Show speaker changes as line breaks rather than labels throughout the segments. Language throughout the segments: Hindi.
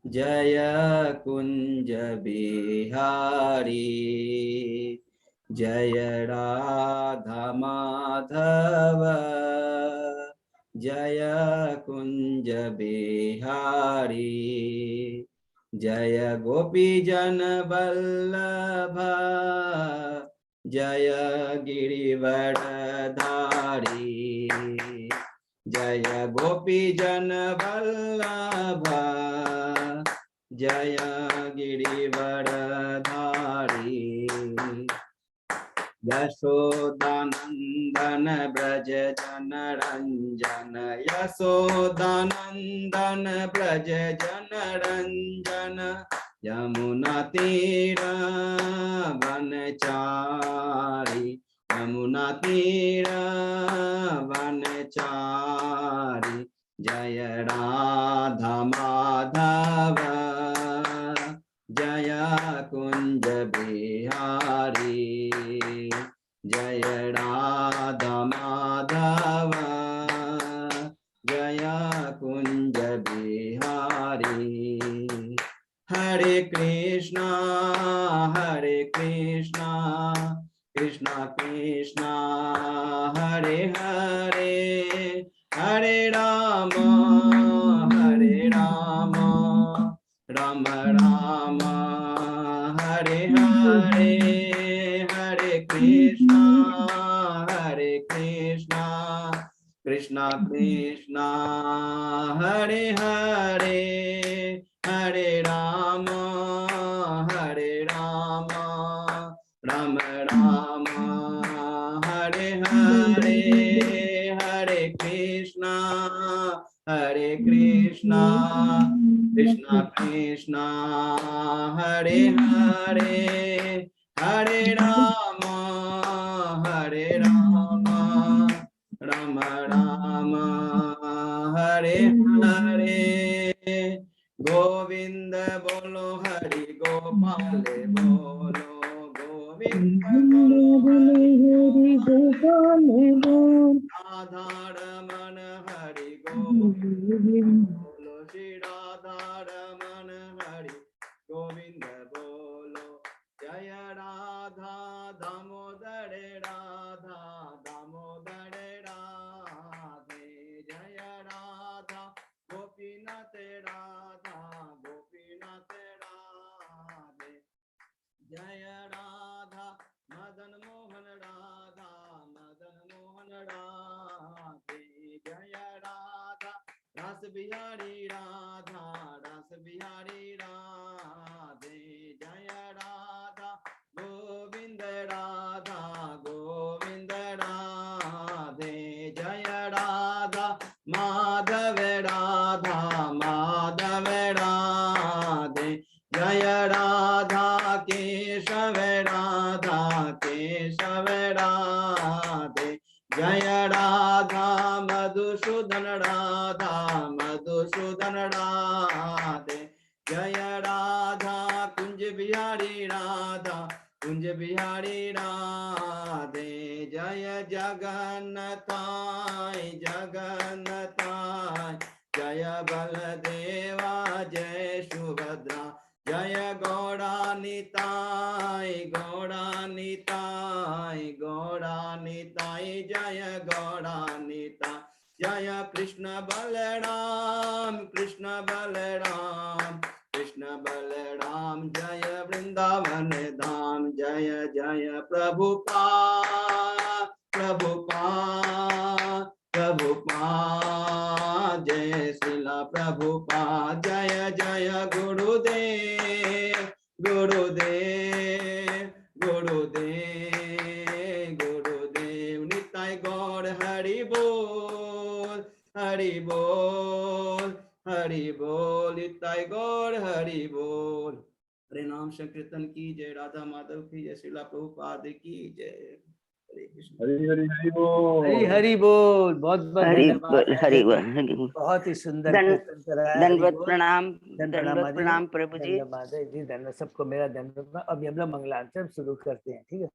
जय कुंज बिहारी जय राधा माधव जय कुंज बिहारी जय गोपी जन वल्लभ जय गिरिवरधारी जय गोपी जन वल्लभ जय गिरिवरधारी यशोदानंदन ब्रज जन रंजन यशोदानंदन ब्रज जन रंजन यमुना तीर वनचारी यमुना तीर वनचारी जय राधा माधव जय कुंज बिहारी जय राधा माधव जय कुंज बिहारी हरे कृष्णा कृष्णा कृष्णा हरे हरे हरे राम राम राम हरे हरे हरे कृष्णा कृष्णा कृष्णा हरे हरे हरे राम राम राम हरे हरे हरे कृष्णा कृष्णा कृष्णा हरे हरे हरे राम राम राम हरे हरे गोविंद बोलो हरि गोपाल बोलो गोविंद बोलो हरि गोपाल राधा रमन हरि बोलो श्री राधा रमन हरि गोविंद बोलो जय राधा दामोदर राधा राधे जय राधा गोपीनाथ राधा राधे जय राधा मदन मोहन राधा राधे जय राधा रस बिहारी राधा राधे जय राधा गोविंद राधा राधे जय राधा माधव राधा राधे जय राधा केशव राधे जय राधा मधुसूदन राधे जय राधा कुंज बिहारी राधे जय जगन्नाथाय जय बलदेवा जय सुभद्रा जय गौरानिताय जय गौरानिताय जय कृष्ण बलराम जय वृंदावन धाम जय जय प्रभुपाद जय श्रीला प्रभुपाद जय जय गुरुदेव निताय गौर हरि बोल निताय गौर हरि बोल। हरे नाम संकीर्तन की जय, राधा माधव की जय, श्रीला प्रभुपाद की जय। हरे कृष्ण।
हरि बोल। बहुत धन्यवाद।
हरि बोल।
बहुत ही सुंदर कीर्तन कराया।
दंडवत प्रणाम प्रभु जी।
धन्यवाद सबको मेरा धन्यवाद। अभी हम लोग मंगलाचरण शुरू करते हैं, ठीक है।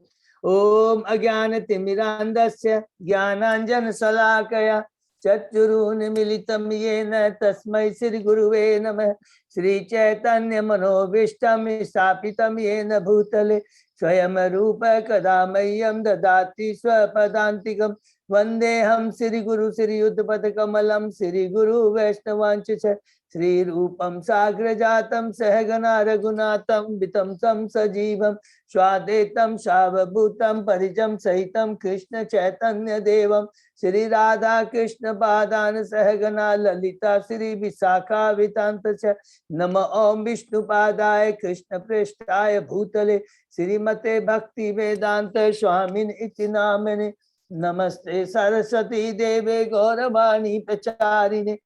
ओम अज्ञान तिमिरांधस्य ज्ञानांजन शलाकया चक्षुरुन्मीलितं येन तस्मै श्री गुरुवे नमः। श्री चैतन्य मनोभीष्टं स्थापितं येन भूतले स्वयं रूप कदा मह्यं ददाति स्वपदान्तिकं। वन्देऽहं श्री गुरु श्री युगपदकमलं श्री गुरु वैष्णवांच श्री रूपं साग्रजातं सहगना रघुनाथं वितं तं सजीवं स्वादेतं सावभूतं परिजं सहितं कृष्ण चैतन्य देवं श्री राधा कृष्ण पादान सहगना ललिता श्री विशाखा वितांत नम ओम विष्णुपादाय कृष्ण पृष्ठाय भूतले श्रीमते भक्ति वेदांत स्वामिन इति नामने। नमस्ते सरस्वती देवे गौरवाणी प्रचारिणे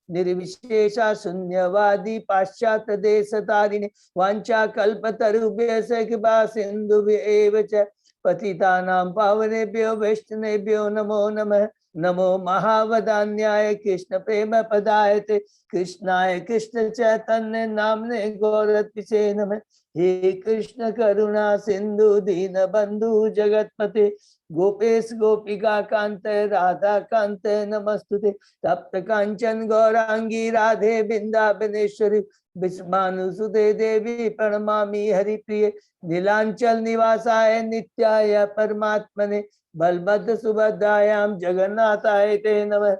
निर्विशेषा शून्यवादी पाश्चात्य देश तारिणे वांछा कल्पतरुभ्यश्च कृपा सिन्धुभ्येव च पतितानां पावनेभ्यो वैष्णवेभ्यो नमो नमः। नमो महावदान्याय कृष्ण प्रेम पदायते कृष्णाय कृष्ण चैतन्य नामने गौरत्पिषे नमः। हे कृष्ण करुणा सिंधु दीन बंधु जगतपते गोपेश गोपिका कांत राधा कांत नमस्तुते। तप्त कांचन गौरांगी राधे बिंदाबनेश्वरी विस्मानुसुते देवी प्रणमामि हरिप्रिये। नीलांचल निवासाय नित्याय परमात्मने बलभद्र सुभद्रायां जगन्नाथाय ते नमः।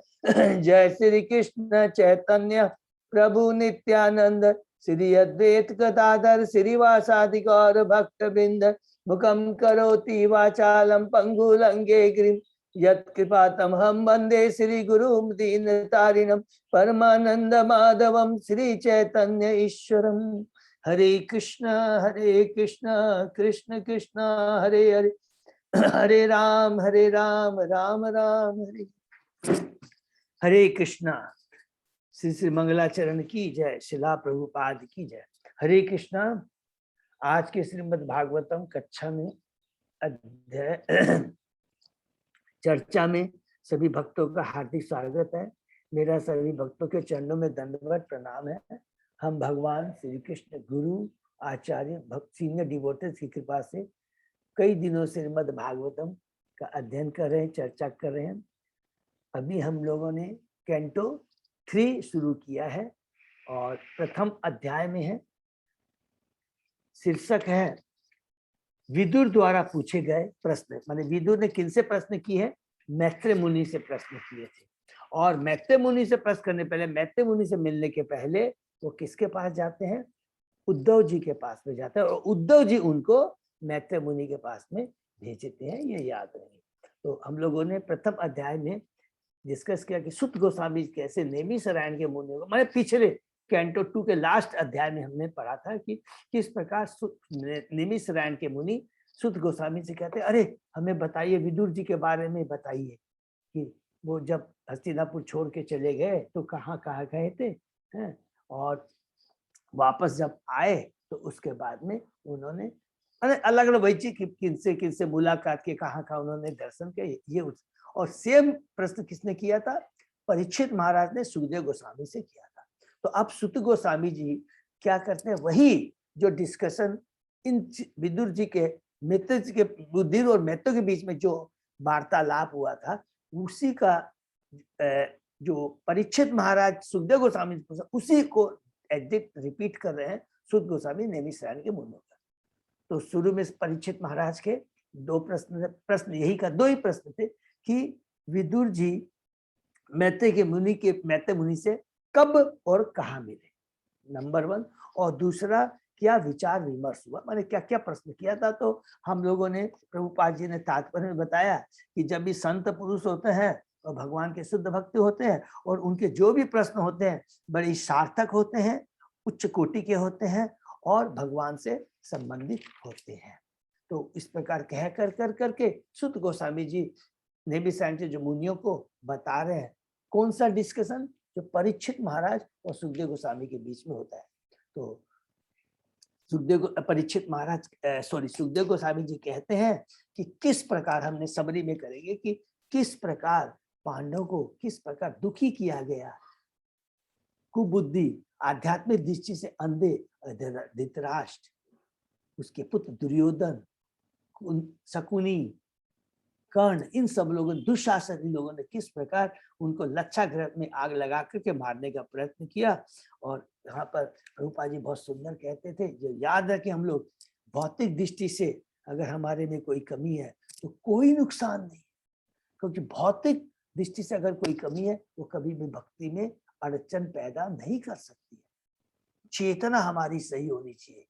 जय श्री कृष्ण चैतन्य प्रभु नित्यानंद श्री अद्वैत गदाधर श्रीवासादि गौर भक्त वृंद मुखम करोति वाचालम पंगुलंगे गिरिम यत्कृपातमहं वंदे श्री गुरुं दीनतारिणं परमानंद माधवम श्री चैतन्य ईश्वरम। हरे कृष्ण कृष्ण कृष्ण हरे हरे हरे राम राम राम हरे हरे कृष्णा। श्री श्री मंगलाचरण की जय, शिला प्रभुपाद की जय। हरे कृष्णा। आज के श्रीमद् भागवतम कक्षा में अध्याय चर्चा में सभी भक्तों का हार्दिक स्वागत है। मेरा सभी भक्तों के चरणों में दंडवत प्रणाम है। हम भगवान श्री कृष्ण गुरु आचार्य भक्त सीनियर डिवोटर्स की कृपा से कई दिनों से श्रीमद् भागवतम का अध्ययन कर रहे हैं, चर्चा कर रहे हैं। अभी हम लोगों ने कैंटो 3 शुरू किया है और प्रथम अध्याय में है। शीर्षक है विदुर द्वारा पूछे गए प्रश्न। माने विदुर ने किनसे प्रश्न किए हैं? मैत्रेय मुनि से प्रश्न किए थे। और मैत्रेय मुनि से प्रश्न करने पहले, मैत्रेय मुनि से मिलने के पहले वो किसके पास जाते हैं? उद्धव जी के पास में जाते हैं और उद्धव जी उनको मैत्रेय मुनि के पास में भेजते हैं, ये याद रहे। तो हम लोगों ने प्रथम अध्याय में डिस्कस किया कि सुत गोस्वामी कैसे नेमिषारण्य के मुनियों को, मैंने पिछले कैंटो 2 के लास्ट अध्याय में हमने पढ़ा था कि किस प्रकार नेमिषारण्य के मुनि सुत गोस्वामी से कहते हैं, अरे हमें बताइए, विदुर जी के बारे में बताइए कि वो जब हस्तिनापुर छोड़ के चले गए तो कहाँ कहाँ गए थे हैं? और वापस जब आए तो उसके बाद में उन्होंने अलग अलग वही किनसे मुलाकात के, कहाँ कहाँ उन्होंने दर्शन किए, ये और सेम प्रश्न किसने किया था? परीक्षित महाराज ने सुखदेव गोस्वामी से किया था। तो अब सुत गोस्वामी जी क्या करते हैं? वही जो डिस्कशन इन विदुर जी के मित्र के बुद्धिर और मैत्रेय के बीच में जो वार्तालाप हुआ था, उसी का जो परीक्षित महाराज सुखदेव गोस्वामी उसी को एग्जैक्ट रिपीट कर रहे हैं सुत गोस्वामी नेमिषारण्य के मुनियों का। तो शुरू में परीक्षित महाराज के 2 प्रश्न यही का 2 ही प्रश्न थे कि विदुर जी मैत्रेय मुनि से कब और कहाँ मिले, नंबर 1। और दूसरा, क्या विचार विमर्श हुआ, मैंने क्या क्या प्रश्न किया था। तो हम लोगों ने, प्रभुपाद जी ने तात्पर्य में बताया कि जब भी संत पुरुष होते हैं और भगवान के शुद्ध भक्त होते हैं और उनके जो भी प्रश्न होते हैं बड़े सार्थक होते हैं, उच्च कोटि के होते हैं और भगवान से संबंधित होते हैं। तो इस प्रकार कह कर करके सुत गोस्वामी जी नेमिषारण्य जो मुनियों को बता रहे हैं कौन सा डिस्कशन, जो परीक्षित महाराज और सुखदेव गोस्वामी के बीच में होता है। तो सुखदेव गोस्वामी जी कहते हैं कि किस प्रकार हमने समरी में करेंगे कि किस प्रकार पांडवों को किस प्रकार दुखी किया गया, कुबुद्धि आध्यात्मिक दृष्टि से अंधे धृतराष्ट्र, उसके पुत्र दुर्योधन, शकुनी, कर्ण, इन सब लोगों, दुशासन, इन लोगों ने किस प्रकार उनको लच्छाग्रह में आग लगा करके मारने का प्रयत्न किया। और यहाँ पर प्रभुपाद जी बहुत सुंदर कहते थे, जो याद रखें हम लोग, भौतिक दृष्टि से अगर हमारे में कोई कमी है तो कोई नुकसान नहीं, क्योंकि भौतिक दृष्टि से अगर कोई कमी है वो कभी भी भक्ति में अड़चन पैदा नहीं कर सकती है। चेतना हमारी सही होनी चाहिए,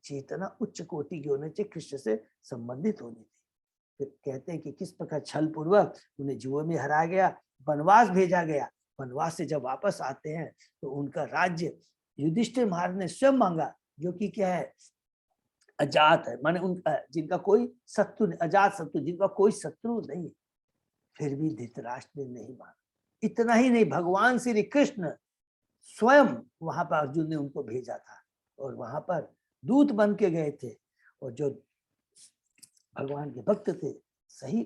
चेतना उच्च कोटि की होनी चाहिए, कृष्ण से संबंधित होनी चाहिए। फिर कहते हैं कि किस प्रकार छल पूर्वक उन्हें जुए में हराया गया, वनवास भेजा गया। वनवास से जब वापस आते हैं तो उनका राज्य युधिष्ठिर महाराज ने स्वयं मांगा, जो कि क्या है, अजात है, माने उनका जिनका कोई शत्रु, अजात शत्रु, जिनका कोई शत्रु नहीं। फिर भी धृतराष्ट्र ने नहीं माना। इतना ही नहीं, भगवान श्री कृष्ण स्वयं वहां पर अर्जुन ने उनको भेजा था और वहां पर दूत बन के गए थे। और जो भगवान के भक्त थे, सही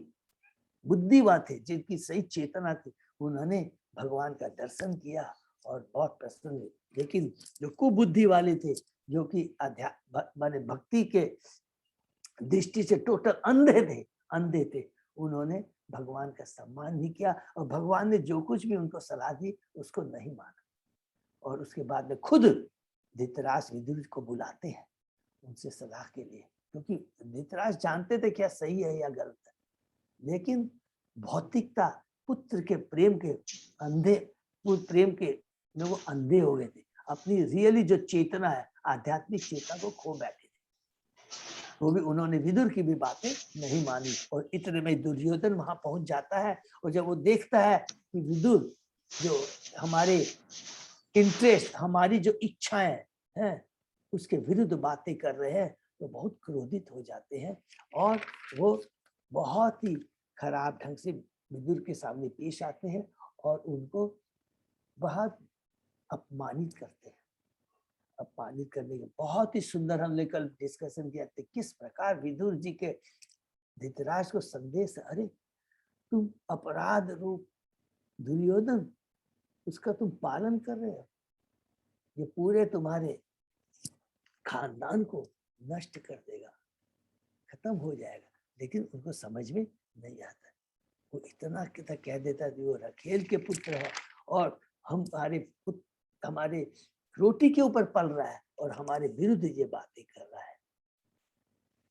बुद्धिवान थे, जिनकी सही चेतना थी, उन्होंने भगवान का दर्शन किया और बहुत प्रसन्न हुए। लेकिन जो कुबुद्धि वाले थे, जो कि माने भक्ति के दृष्टि से टोटल अंधे थे, उन्होंने भगवान का सम्मान नहीं किया और भगवान ने जो कुछ भी उनको सलाह दी उसको नहीं माना। और उसके बाद में खुद धृतराष्ट्र विदुर को बुलाते हैं उनसे सलाह के लिए, क्योंकि धृतराष्ट्र जानते थे क्या सही है या गलत है, लेकिन भौतिकता, पुत्र के प्रेम के प्रेम के में वो अंधे हो गए थे। अपनी रियली जो चेतना है, आध्यात्मिक चेतना को खो बैठे थे। वो भी उन्होंने विदुर की भी बातें नहीं मानी। और इतने में दुर्योधन वहां पहुंच जाता है और जब वो देखता है कि विदुर जो हमारे इंटरेस्ट, हमारी जो इच्छाएं हैं, उसके विरुद्ध बातें कर रहे हैं, तो बहुत क्रोधित हो जाते हैं और वो बहुत ही खराब ढंग से विदुर के सामने पेश आते हैं और उनको बहुत अपमानित करते हैं। अपमानित करने के बहुत ही सुंदर हमने कल डिस्कशन किया था, किस प्रकार विदुर जी के धृतराष्ट्र को संदेश, अरे तुम अपराध रूप दुर्योधन, उसका तुम पालन कर रहे हो, ये पूरे तुम्हारे खानदान को नष्ट कर देगा, खत्म हो जाएगा। लेकिन उनको समझ में नहीं आता। वो इतना कह देता है, वो रखेल के पुत्र है और हमारे रोटी के ऊपर पल रहा है और हमारे विरुद्ध ये बातें कर रहा है।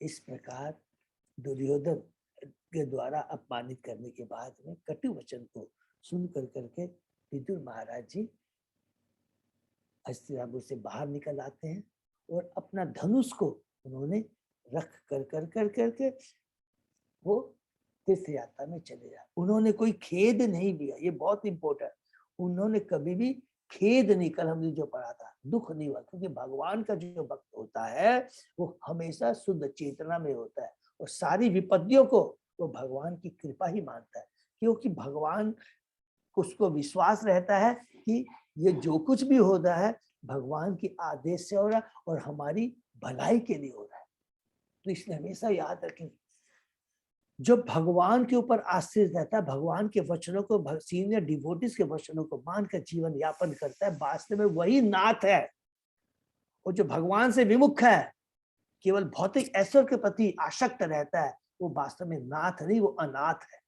इस प्रकार दुर्योधन के द्वारा अपमानित करने के बाद में कटु वचन को सुन करके विदुर महाराज जी हस्तिनापुर से बाहर निकल आते हैं और अपना धनुष को उन्होंने रख करके वो तीर्थ यात्रा में चले जाते। उन्होंने कोई खेद नहीं लिया, ये बहुत इंपॉर्टेंट। उन्होंने कभी भी खेद नहीं, कल हमने जो पढ़ा था, दुख नहीं हुआ, क्योंकि भगवान का जो भक्त होता है वो हमेशा शुद्ध चेतना में होता है और सारी विपत्तियों को वो भगवान की कृपा ही मानता है, क्योंकि भगवान को उसको विश्वास रहता है कि ये जो कुछ भी होता है भगवान के आदेश से हो रहा है और हमारी भलाई के लिए हो रहा है। तो इसलिए हमेशा याद रखें, जो भगवान के ऊपर आश्रित रहता है, भगवान के वचनों को, सीनियर डिवोटीज के वचनों को मानकर जीवन यापन करता है, वास्तव में वही नाथ है। और जो भगवान से विमुख है, केवल भौतिक ऐश्वर्य के प्रति आसक्त रहता है, वो वास्तव में नाथ नहीं, वो अनाथ है।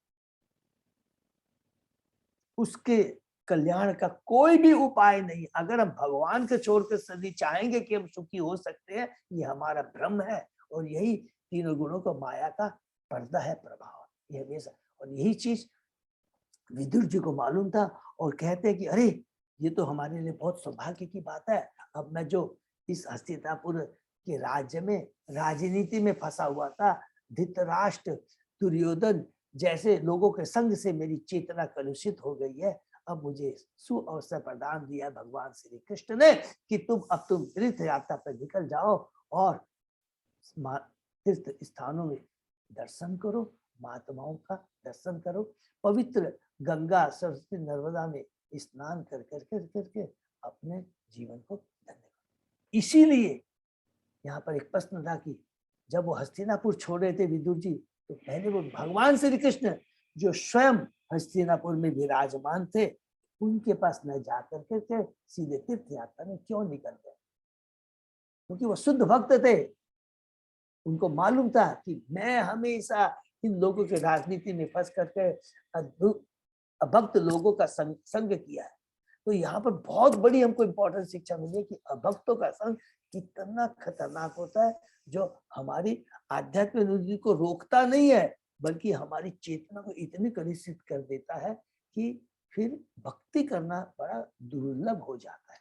उसके कल्याण का कोई भी उपाय नहीं। अगर हम भगवान के छोड़ कर सदी चाहेंगे कि हम सुखी हो सकते हैं, ये हमारा भ्रम है। और यही तीनों गुणों को माया का पर्दा है, प्रभाव, ये हमेशा। और यही चीज विदुर जी को मालूम था और कहते हैं कि अरे ये तो हमारे लिए बहुत सौभाग्य की बात है। अब मैं जो इस हस्तिनापुर के राज्य में राजनीति में फंसा हुआ था, धृतराष्ट्र, दुर्योधन जैसे लोगों के संग से मेरी चेतना कलुषित हो गई है। अब मुझे सुअवसर प्रदान दिया भगवान श्री कृष्ण ने कि तुम तीर्थ यात्रा पर निकल जाओ और तीर्थ स्थानों में दर्शन करो, महात्माओं का दर्शन करो, पवित्र गंगा सरस्वती नर्मदा में स्नान करके अपने जीवन को धन्य करो। इसीलिए यहाँ पर एक प्रश्न था कि जब वो हस्तिनापुर छोड़ रहे थे विदुर जी, तो पहले वो भगवान श्री कृष्ण जो स्वयं हस्तिनापुर में विराजमान थे, उनके पास न जाकर के सीधे तीर्थ यात्रा में क्यों निकल गए? क्योंकि वो शुद्ध भक्त थे। उनको मालूम था कि मैं हमेशा इन लोगों के राजनीति में फंस करके अभक्त लोगों का संग किया है। तो यहाँ पर बहुत बड़ी हमको इम्पोर्टेंट शिक्षा मिली है कि अभक्तों का संग कितना खतरनाक होता है, जो हमारी आध्यात्मिक उन्नति को रोकता नहीं है बल्कि हमारी चेतना को इतनी कलुषित कर देता है कि फिर भक्ति करना बड़ा दुर्लभ हो जाता है।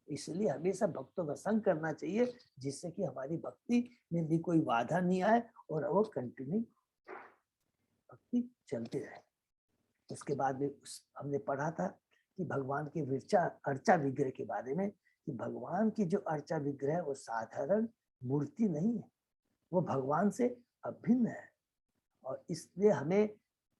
इसलिए हमेशा भक्तों का संग करना चाहिए जिससे कि हमारी भक्ति में भी कोई बाधा नहीं आए और वो कंटिन्यू भक्ति चलती रहे। उसके बाद में हमने पढ़ा था कि भगवान के अर्चा विग्रह के बारे में, कि भगवान की जो अर्चा विग्रह है वो साधारण मूर्ति नहीं है, वो भगवान से अभिन्न है। और इसलिए हमें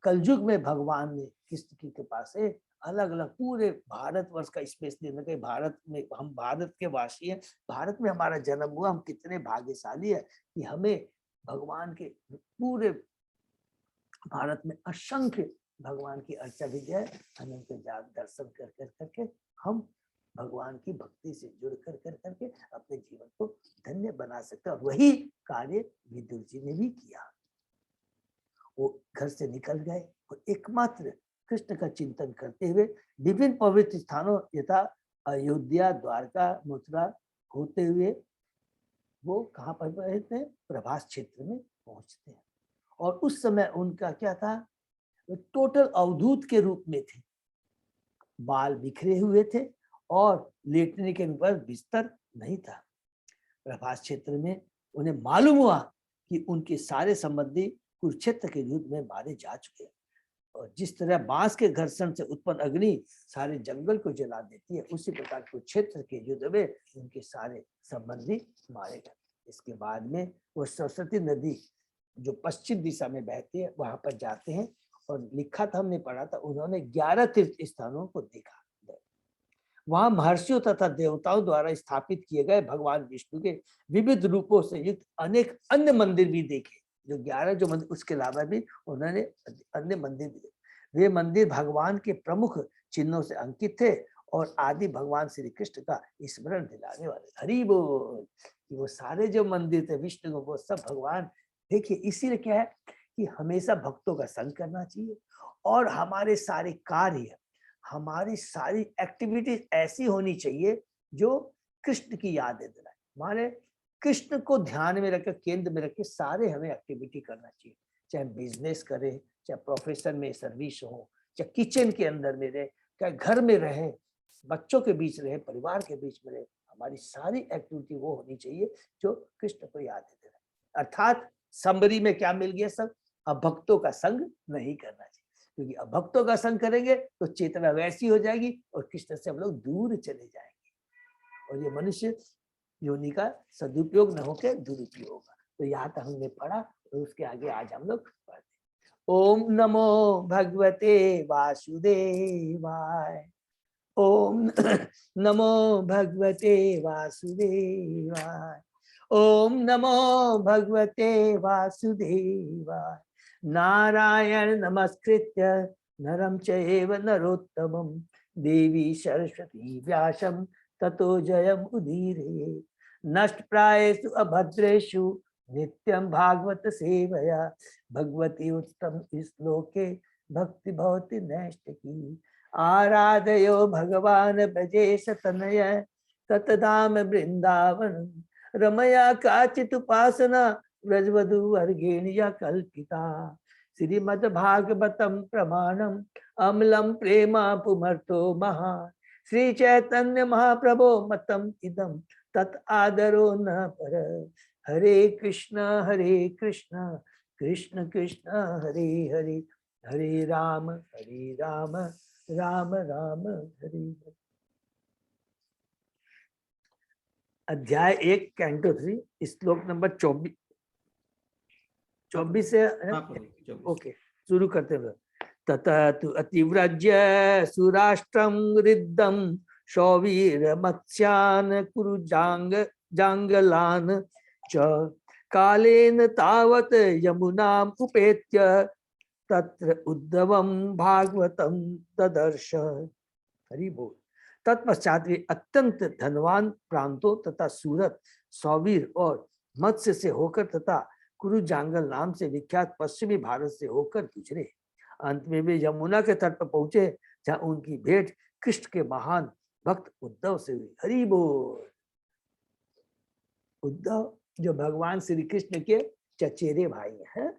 कलयुग में भगवान ने कृष्ण की कृपा से अलग अलग पूरे भारतवर्ष का स्पेस देने के, भारत में हम भारत के वासी हैं, भारत में हमारा जन्म हुआ, हम कितने भाग्यशाली है कि हमें भगवान के पूरे भारत में असंख्य भगवान की अर्चा विग्रह अनंत दर्शन कर करके हम भगवान की भक्ति से जुड़ कर करके अपने जीवन को धन्य बना सकते हैं। और वही कार्य विदुर जी ने भी किया। वो घर से निकल गए और एकमात्र कृष्ण का चिंतन करते हुए विभिन्न पवित्र स्थानों यथा अयोध्या, द्वारका, मथुरा होते हुए वो कहाँ पर रहते हैं? प्रभास क्षेत्र में पहुंचते हैं। और उस समय उनका क्या था? टोटल अवधूत के रूप में थे, बाल बिखरे हुए थे और लेटने के ऊपर बिस्तर नहीं था। प्रभास क्षेत्र में उन्हें मालूम हुआ कि उनके सारे संबंधी कुरुक्षेत्र के युद्ध में मारे जा चुके हैं। और जिस तरह बांस के घर्षण से उत्पन्न अग्नि सारे जंगल को जला देती है, उसी प्रकार कुरुक्षेत्र के युद्ध में उनके सारे संबंधी मारे गए। इसके बाद में वो सरस्वती नदी जो पश्चिम दिशा में बहती है वहां पर जाते हैं। और लिखा था, हमने पढ़ा था, उन्होंने 11 तीर्थ स्थानों को देखा। वहां महर्षियों तथा देवताओं द्वारा स्थापित किए गए भगवान विष्णु के विविध रूपों से युक्त अनेक अन्य मंदिर भी देखे। जो 11 जो मंदिर, उसके अलावा भी उन्होंने अन्य मंदिर भी देखे। वे मंदिर भगवान के प्रमुख चिन्हों से अंकित थे और आदि भगवान श्री कृष्ण का स्मरण दिलाने वाले। हरि बोल। वो सारे जो मंदिर थे विष्णु को, वो सब भगवान। देखिए, इसीलिए क्या है कि हमेशा भक्तों का संग करना चाहिए और हमारे सारे कार्य, हमारी सारी एक्टिविटीज ऐसी होनी चाहिए जो कृष्ण की याद दिलाए। माने कृष्ण को ध्यान में रखकर, केंद्र में रखकर सारे हमें एक्टिविटी करना चाहिए। चाहे बिजनेस करें, चाहे प्रोफेशन में सर्विस हो, चाहे किचन के अंदर में रहे, चाहे घर में रहे, बच्चों के बीच रहे, परिवार के बीच में रहे, हमारी सारी एक्टिविटी वो होनी चाहिए जो कृष्ण को याद दिलाए। अर्थात समरी में क्या मिल गया सब? अभक्तों का संग नहीं करना चाहिए, क्योंकि अभक्तों का संग करेंगे तो चेतना वैसी हो जाएगी और कृष्ण से हम लोग दूर चले जाएंगे और ये मनुष्य योनि का सदुपयोग न होकर दुरुपयोग होगा। तो यहाँ तक हमने पढ़ा और उसके आगे आज हम लोग पढ़ते। ओम नमो भगवते वासुदेवाय। ओम नमो भगवते वासुदेवाय। ओम नमो भगवते वासुदेवाय। नारायण नमस्कृत्य नरं चैव नरोत्तमं देवी सरस्वती व्यासं ततो जयम् उदीरये। नष्ट प्रायेषु अभद्रेषु नित्यं भागवत सेवया भगवती उत्तम श्लोके भक्ति भवति नैष्टिकी। आराधयो भगवान ब्रजेश तनय ततधाम वृंदावन रमया काचित् उपासना ब्रजवधू वर्गेण या कल्पिता। श्रीमद् भागवतम प्रमाणम अम्लम प्रेमा पुमर्तो महा श्री चैतन्य महाप्रभो मतम इदम तत् आदरो न पर। हरे कृष्ण कृष्ण कृष्ण हरे हरे, हरे राम राम राम हरे हरे। अध्याय 1 कैंटो 3 श्लोक नंबर 24 से। ओके, शुरू करते हुए। ततः तु अतिव्रज्य सुराष्ट्रं रिद्धं शौवीर मत्स्यान् कुरु जांगलान् च कालेन तावत् यमुनाम् उपेत्य तत्र उद्धवं भागवतं ददर्श। हरि बोल। तत्पश्चात वे अत्यंत धनवान प्रांतों तथा सूरत, सौवीर और मत्स्य से होकर तथा कुरु जांगल नाम से विख्यात पश्चिमी भारत से होकर गुजरे। अंत में वे यमुना के तट पर पहुंचे, जहां उनकी भेंट कृष्ण के महान भक्त उद्धव से हुई। हरि बोल। उद्धव जो भगवान श्री कृष्ण के चचेरे भाई हैं।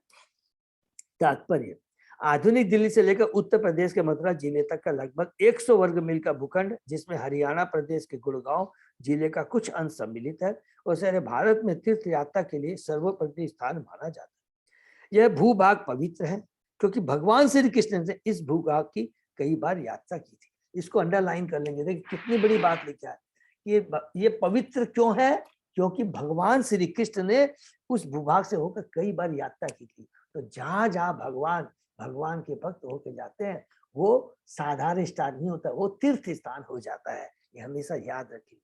तात्पर्य, आधुनिक दिल्ली से लेकर उत्तर प्रदेश के मथुरा जिले तक का लगभग 100 वर्ग मील का भूखंड, जिसमें हरियाणा प्रदेश के गुड़गांव जिले का कुछ अंश सम्मिलित है, और सारे भारत में तीर्थ यात्रा के लिए सर्वोपरि स्थान माना जाता है। यह भूभाग पवित्र है क्योंकि भगवान श्री कृष्ण ने इस भूभाग की कई बार यात्रा की थी। इसको अंडरलाइन कर लेंगे, देखिए कितनी बड़ी बात लिखा है। ये पवित्र क्यों है? क्योंकि भगवान श्री कृष्ण ने उस भूभाग से होकर कई बार यात्रा की थी। तो जहां जहां भगवान के भक्त होके जाते हैं, वो साधारण स्थान नहीं होता, वो तीर्थ स्थान हो जाता है। ये हमेशा याद रखिए।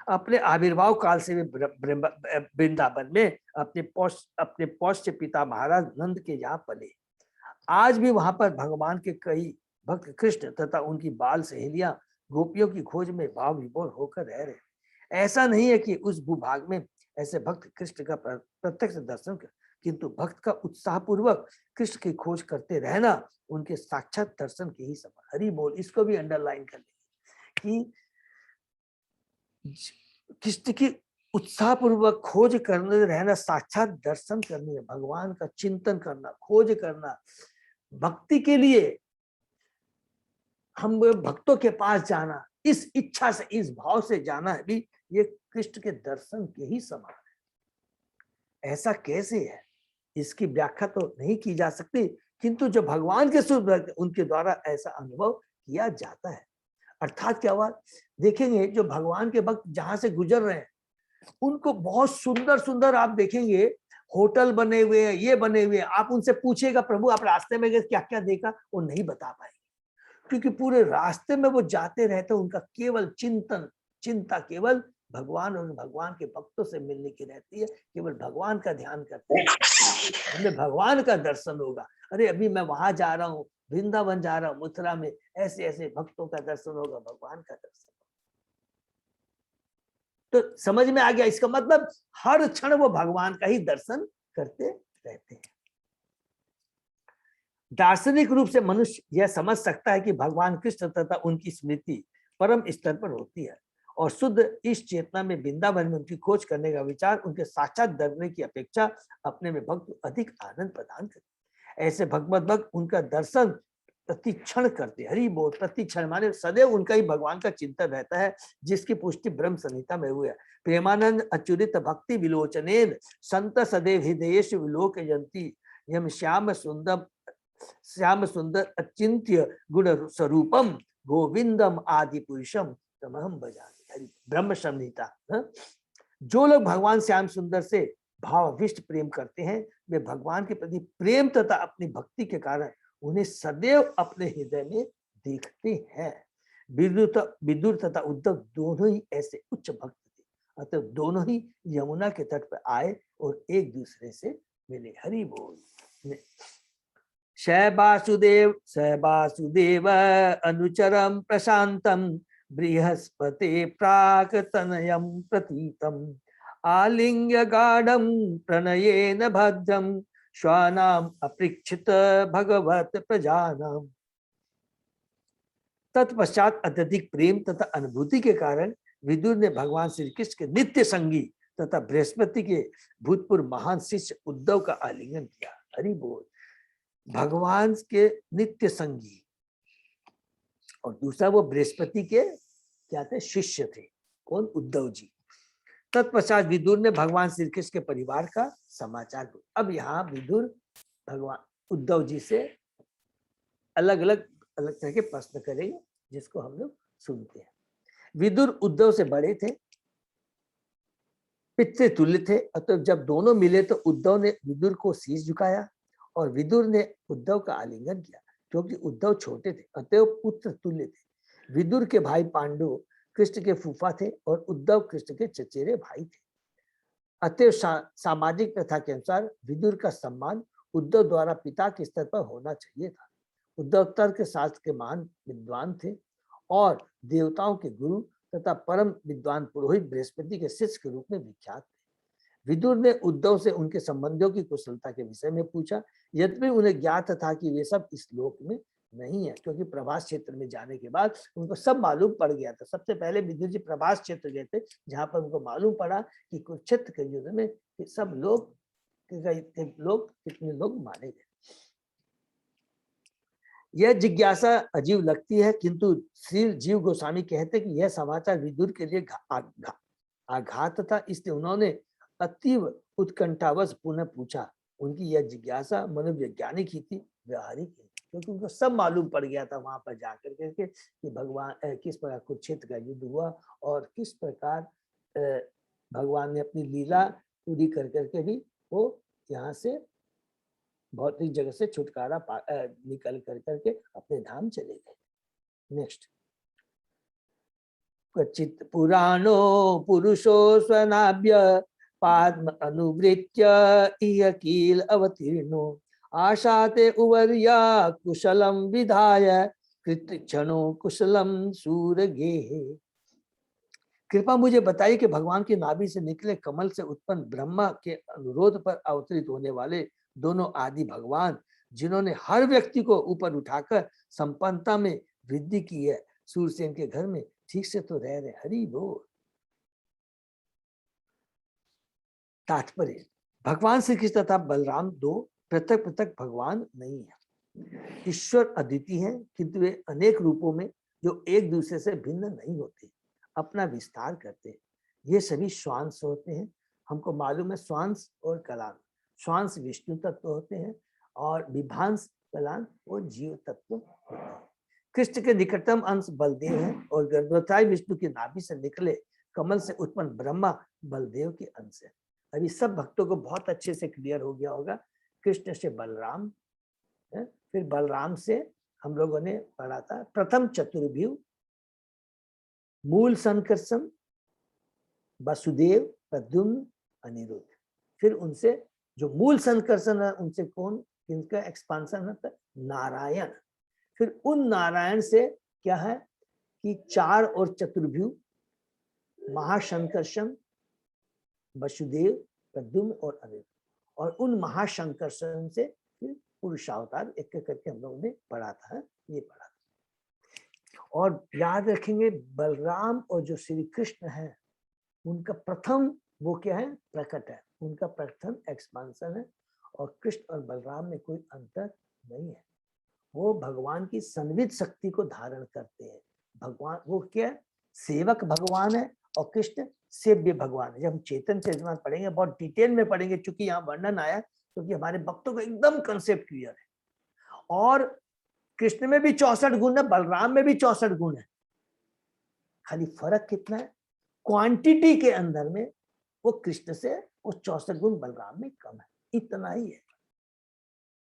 अपने आविर्भाव काल से वे वृंदावन में अपने पौष्य पिता महाराज नंद के यहाँ पले। आज भी वहां पर भगवान के कई भक्त कृष्ण तथा उनकी बाल सहेलियां गोपियों की खोज में भाव विभोर होकर रह रहे। ऐसा नहीं है कि उस भूभाग में ऐसे भक्त कृष्ण का प्रत्यक्ष दर्शन कर, किंतु भक्त का उत्साहपूर्वक कृष्ण की खोज करते रहना उनके साक्षात दर्शन के ही समान। हरि बोल। इसको भी अंडरलाइन कर लेंगे कि कृष्ण की उत्साहपूर्वक खोज करने रहना, साक्षात दर्शन करने, भगवान का चिंतन करना, खोज करना, भक्ति के लिए हम भक्तों के पास जाना, इस इच्छा से, इस भाव से जाना है भी, ये कृष्ण के दर्शन के ही समान है। ऐसा कैसे है, इसकी व्याख्या तो नहीं की जा सकती, किंतु जो भगवान के शुभ भक्त उनके द्वारा ऐसा अनुभव किया जाता है। अर्थात क्या हुआ, देखेंगे जो भगवान के भक्त जहां से गुजर रहे हैं, उनको बहुत सुंदर सुंदर आप देखेंगे होटल बने हुए हैं, ये बने हुए हैं। आप उनसे पूछेगा प्रभु आप रास्ते में गए क्या क्या देखा, वो नहीं बता पाएंगे, क्योंकि पूरे रास्ते में वो जाते रहते, उनका केवल चिंता केवल भगवान और भगवान के भक्तों से मिलने की रहती है। केवल भगवान का ध्यान करते हैं, हमें भगवान का दर्शन होगा। अरे अभी मैं वहां जा रहा हूँ, वृंदावन जा रहा हूँ, मथुरा में ऐसे ऐसे भक्तों का दर्शन होगा, भगवान का दर्शन। तो समझ में आ गया, इसका मतलब हर क्षण वो भगवान का ही दर्शन करते रहते हैं। दार्शनिक रूप से मनुष्य यह समझ सकता है कि भगवान कृष्ण तथा उनकी स्मृति परम स्तर पर होती है, और शुद्ध इस चेतना में वृंदावन में उनकी खोज करने का विचार उनके साक्षात दर्शन की अपेक्षा अपने में भक्त अधिक आनंद प्रदान करते। ऐसे भगवत भक्त उनका दर्शन प्रतिक्षण करते। हरि बोल। प्रतिक्षण माने सदैव उनका ही भगवान का चिंतन रहता है, जिसकी पुष्टि ब्रह्म संहिता में हुई है। प्रेमानंद अच्युरित भक्ति विलोचनेन संत सदैव हृदयेषु विलोकयन्ति यम श्याम सुंदर अचिंत्य गुण स्वरूपम गोविंदम आदि पुरुषम तमहम भजामि। ब्रह्म संहिता। जो लोग भगवान श्याम सुंदर से भावाविष्ट प्रेम करते हैं, वे भगवान के प्रति प्रेम तथा अपनी भक्ति के कारण उन्हें सदैव अपने हृदय में देखते हैं। विदुर तथा उद्धव दोनों ही ऐसे उच्च भक्त थे, अतः दोनों ही यमुना के तट पर आए और एक दूसरे से मिले। हरि बोल। सवासुदेव अनुचरम प्रशांतम बृहस्पति प्राक तनयम प्रतीतम आलिंग्य गाढ़म प्रणयेन भद्रम श्वानाम अपृक्षित भगवत प्रजानाम। तत्पश्चात अत्यधिक प्रेम तथा अनुभूति के कारण विदुर ने भगवान श्री कृष्ण के नित्य संगी तथा बृहस्पति के भूतपूर्व महान शिष्य उद्धव का आलिंगन किया। हरि बोल। भगवान के नित्य संगी, और दूसरा वो बृहस्पति के क्या थे, शिष्य थे। कौन? उद्धव जी। तत्पश्चात विदुर ने भगवान श्री कृष्ण के परिवार का समाचार पूछा। अब यहाँ विदुर भगवान उद्धव जी से अलग अलग तरह के प्रश्न करेंगे, जिसको हम लोग सुनते हैं। विदुर उद्धव से बड़े थे, पितृ तुल्य थे, अतः जब दोनों मिले तो उद्धव ने विदुर को शीश झुकाया और विदुर ने उद्धव का आलिंगन किया। क्योंकि उद्धव छोटे थे, अतः पुत्र तुल्य थे। विदुर के भाई पांडु कृष्ण के फूफा थे और उद्धव कृष्ण के चचेरे भाई थे। अतः सामाजिक प्रथा के अनुसार विदुर का सम्मान उद्धव द्वारा पिता के स्तर पर होना चाहिए था। उद्धव तर्क शास्त्र के महान विद्वान थे और देवताओं के गुरु तथा परम विद्वान पुरोहित बृहस्पति के शिष्य के रूप में विख्यात थे। विदुर ने उद्धव से उनके संबंधियों की कुशलता के विषय में पूछा, यद्यपि उन्हें ज्ञात था कि वे सब इस लोक में नहीं है, क्योंकि प्रभास क्षेत्र में जाने के बाद उनको सब मालूम पड़ गया था। सबसे पहले विदुर जी प्रभास क्षेत्र गए थे, जहां पर उनको मालूम पड़ा कि कुरुक्षेत्र के युद्ध में सब लोग कितने लोग मारे गए। यह जिज्ञासा अजीब लगती है, किंतु श्री जीव गोस्वामी कहते कि यह समाचार विदुर के लिए आघात था, इसलिए उन्होंने अतीव उत्कंठावश पुनः पूछा। उनकी यह जिज्ञासा मनोवैज्ञानिक ही थी, व्यवहारिक ही, क्योंकि उनको सब मालूम पड़ गया था वहां पर जाकर करके कि भगवान किस प्रकार कुरुक्षेत्र का युद्ध हुआ और किस प्रकार भगवान ने अपनी लीला पूरी कर करके भी वो यहाँ से भौतिक जगत से छुटकारा निकल कर करके अपने धाम चले गए। नेक्स्ट, क्वचित पुराणो पुरुषो स्वनाभ्य पाद्म अनुवृत्य इह कील अवतीर्णो आशाते उवर्या कुशलम विधाय कृतक्षणो कुशलम सूरगेहे। कृपा मुझे बताइए कि भगवान की नाभि से निकले कमल से उत्पन्न ब्रह्मा के अनुरोध पर अवतरित होने वाले दोनों आदि भगवान, जिन्होंने हर व्यक्ति को ऊपर उठाकर संपन्नता में वृद्धि की है, सूरसेन के घर में ठीक से तो रह रहे। हरि बोल। तात्पर्य, भगवान श्री कृष्ण तथा बलराम दो पृथक पृथक भगवान नहीं है। ईश्वर अद्वितीय है, किंतु वे अनेक रूपों में जो एक दूसरे से भिन्न नहीं होते अपना विस्तार करते हैं। ये सभी श्वांश होते हैं। हमको मालूम है श्वांश और कलान। श्वांश विष्णु तत्व होते हैं और विभांश कलान वो जीव तत्व होते हैं। कृष्ण के निकटतम अंश बलदेव है और गर्भोत्थाय विष्णु की नाभि से निकले कमल से उत्पन्न ब्रह्मा बलदेव के अंश है। अभी सब भक्तों को बहुत अच्छे से क्लियर हो गया होगा। कृष्ण से बलराम है, फिर बलराम से हम लोगों ने पढ़ा था प्रथम चतुर्भुज, मूल संकर्षण, वसुदेव, प्रद्युम्न, अनिरुद्ध। फिर उनसे जो मूल संकर्षण है उनसे कौन, किनका एक्सपांशन होता है, नारायण। फिर उन नारायण से क्या है कि चार और चतुर्भुज, महाशंकर्षण, वसुदेव, प्रद्युम्न और अनिरुद्ध, और उन महाशंकर्षण से फिर पुरुषावतार एक एक करके हम लोगों ने पढ़ा था, ये पढ़ा था। और याद रखेंगे बलराम और जो श्री कृष्ण है उनका प्रथम वो क्या है, प्रकट है, उनका प्रथम एक्सपांशन है। और कृष्ण और बलराम में कोई अंतर नहीं है। वो भगवान की संवित शक्ति को धारण करते हैं। भगवान वो क्या, सेवक भगवान है और कृष्ण सेव्य भगवान है। जब हम चेतन चरितमानस पढ़ेंगे बहुत डिटेल में पढ़ेंगे, क्योंकि यहाँ वर्णन आया, क्योंकि हमारे भक्तों को एकदम कंसेप्ट क्लियर है। और कृष्ण में भी 64 गुण है, बलराम में भी 64 गुण है। खाली फर्क कितना है, क्वांटिटी के अंदर में वो कृष्ण से वो 64 गुण बलराम में कम है, इतना ही है।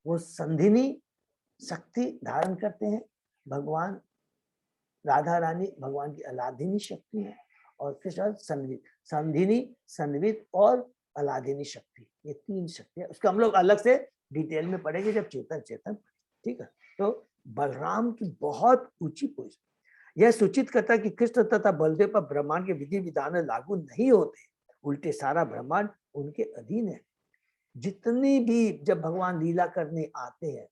वो संधिनी शक्ति धारण करते हैं। भगवान राधा रानी भगवान की अलाधिनी शक्ति है और कृष्ण संवित, संधिनी, संवित और अलाधिनी शक्ति, ये तीन शक्तियां। उसको हम लोग अलग से डिटेल में पढ़ेंगे जब चेतन। ठीक है, तो बलराम की बहुत ऊंची पोजीशन। यह सूचित करता है कि कृष्ण तथा बलदेव पर ब्रह्मांड के विधि विधान लागू नहीं होते, उल्टे सारा ब्रह्मांड उनके अधीन है। जितनी भी जब भगवान लीला करने आते हैं,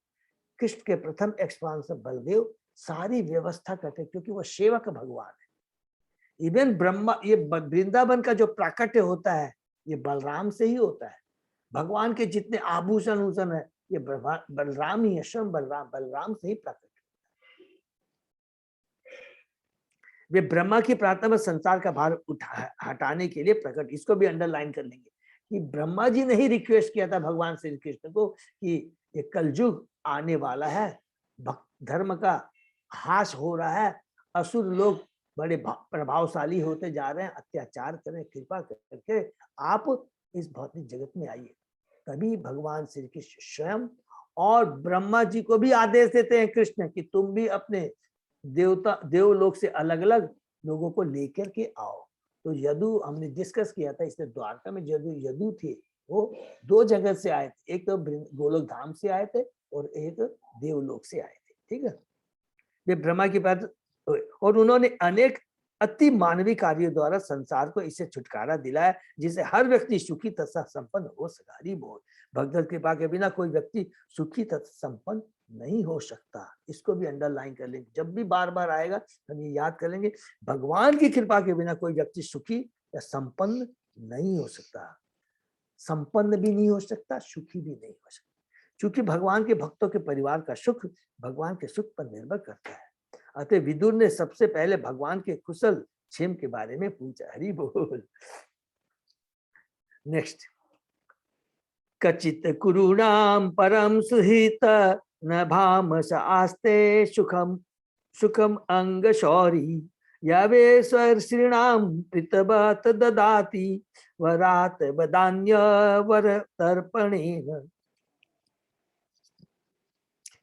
कृष्ण के प्रथम एक्सपांशन बलदेव सारी व्यवस्था करते हैं, क्योंकि वो सेवक भगवान है। इवन ब्रह्मा, ये वृंदावन का जो प्राकट्य होता है ये बलराम से ही होता है। भगवान के जितने आभूषण उषण है ये बलराम ही है, स्वयं बलराम से ही प्राकट। वे ब्रह्मा की प्रार्थना में संसार का भार हटाने के लिए प्रकट। इसको भी अंडरलाइन कर लेंगे कि ब्रह्मा जी ने ही रिक्वेस्ट किया था भगवान श्री कृष्ण को कि ये कलयुग आने वाला है, धर्म का ह्रास हो रहा है, असुर लोग बड़े प्रभावशाली होते जा रहे हैं, अत्याचार करें, कृपा करके आप इस भौतिक जगत में आइए। तभी भगवान श्री कृष्ण स्वयं और ब्रह्मा जी को भी आदेश देते हैं कृष्ण कि तुम भी अपने देवलोक से अलग अलग लोगों को लेकर के आओ। तो यदु हमने डिस्कस किया था, इसलिए द्वारका में यदु थे वो दो जगह से आए थे, एक तो गोलोक धाम से आए थे और एक देवलोक से आए थे। ठीक है, वे ब्रह्मा की बात, और उन्होंने अनेक अति मानवीय कार्यों द्वारा संसार को इसे छुटकारा दिलाया, जिसे हर व्यक्ति सुखी तथा संपन्न हो सका। हरि बोल। भगवत कृपा के बिना कोई व्यक्ति सुखी तथा संपन्न नहीं हो सकता। इसको भी अंडरलाइन कर लेंगे, जब भी बार बार आएगा हम ये याद कर लेंगे, भगवान की कृपा के बिना कोई व्यक्ति सुखी या संपन्न नहीं हो सकता। संपन्न भी नहीं हो सकता, सुखी भी नहीं हो सकता, क्योंकि भगवान के भक्तों के परिवार का सुख भगवान के सुख पर निर्भर करता है। अतः विदुर ने सबसे पहले भगवान के कुशल क्षेम के बारे में पूछा। हरि बोल। नेक्स्ट, कचित कुरुणाम परम सुहित न भामस आस्ते सुखम सुखम अंग शौरी यवेश्वर श्रीणाम पितबत ददाति वरात बदान्य वर तर्पणेन।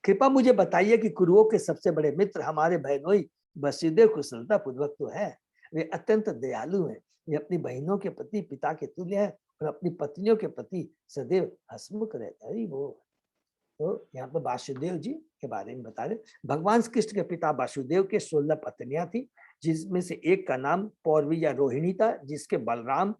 कृपा मुझे बताइए कि कुरुओं के सबसे बड़े मित्र हमारे बहनोई वसुदेव कुशलता पूर्वक तो है। वे अत्यंत दयालु हैं। वे अपनी बहनों के प्रति पिता के तुल्य है और अपनी पत्नियों के प्रति सदैव हंसमुख रहते हैं। वो तो यहाँ पर वासुदेव जी के बारे में बता रहे। भगवान कृष्ण के पिता वासुदेव के 16 पत्नियां थी, जिसमें से एक का नाम पौरवी या रोहिणी था, जिसके बलराम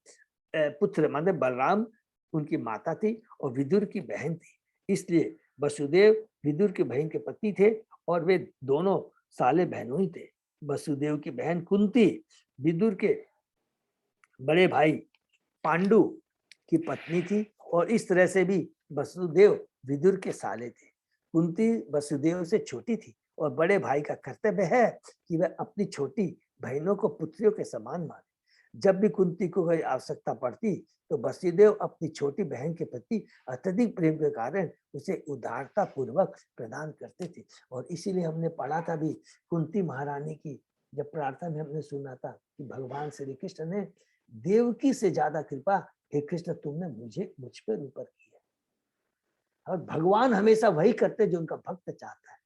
पुत्र माने बलराम उनकी माता थी और विदुर की बहन थी। इसलिए वसुदेव विदुर की बहन के पति थे और वे दोनों साले बहनों ही थे। वसुदेव की बहन कुंती विदुर के बड़े भाई पांडु की पत्नी थी और इस तरह से भी वसुदेव विदुर के साले थे। कुंती वसुदेव से छोटी थी और बड़े भाई का कर्तव्य है कि वह अपनी छोटी बहनों को पुत्रियों के समान माने। जब भी कुंती को कोई आवश्यकता पड़ती तो वसुदेव अपनी छोटी बहन के प्रति अत्यधिक प्रेम के कारण उसे उदारता पूर्वक प्रदान करते थे। और इसीलिए हमने पढ़ा था भी कुंती महारानी की जब प्रार्थना में हमने सुना था कि भगवान श्री कृष्ण ने देवकी से ज्यादा कृपा हे कृष्ण तुमने मुझ पर ऊपर की है। और भगवान हमेशा वही करते जो उनका भक्त चाहता है।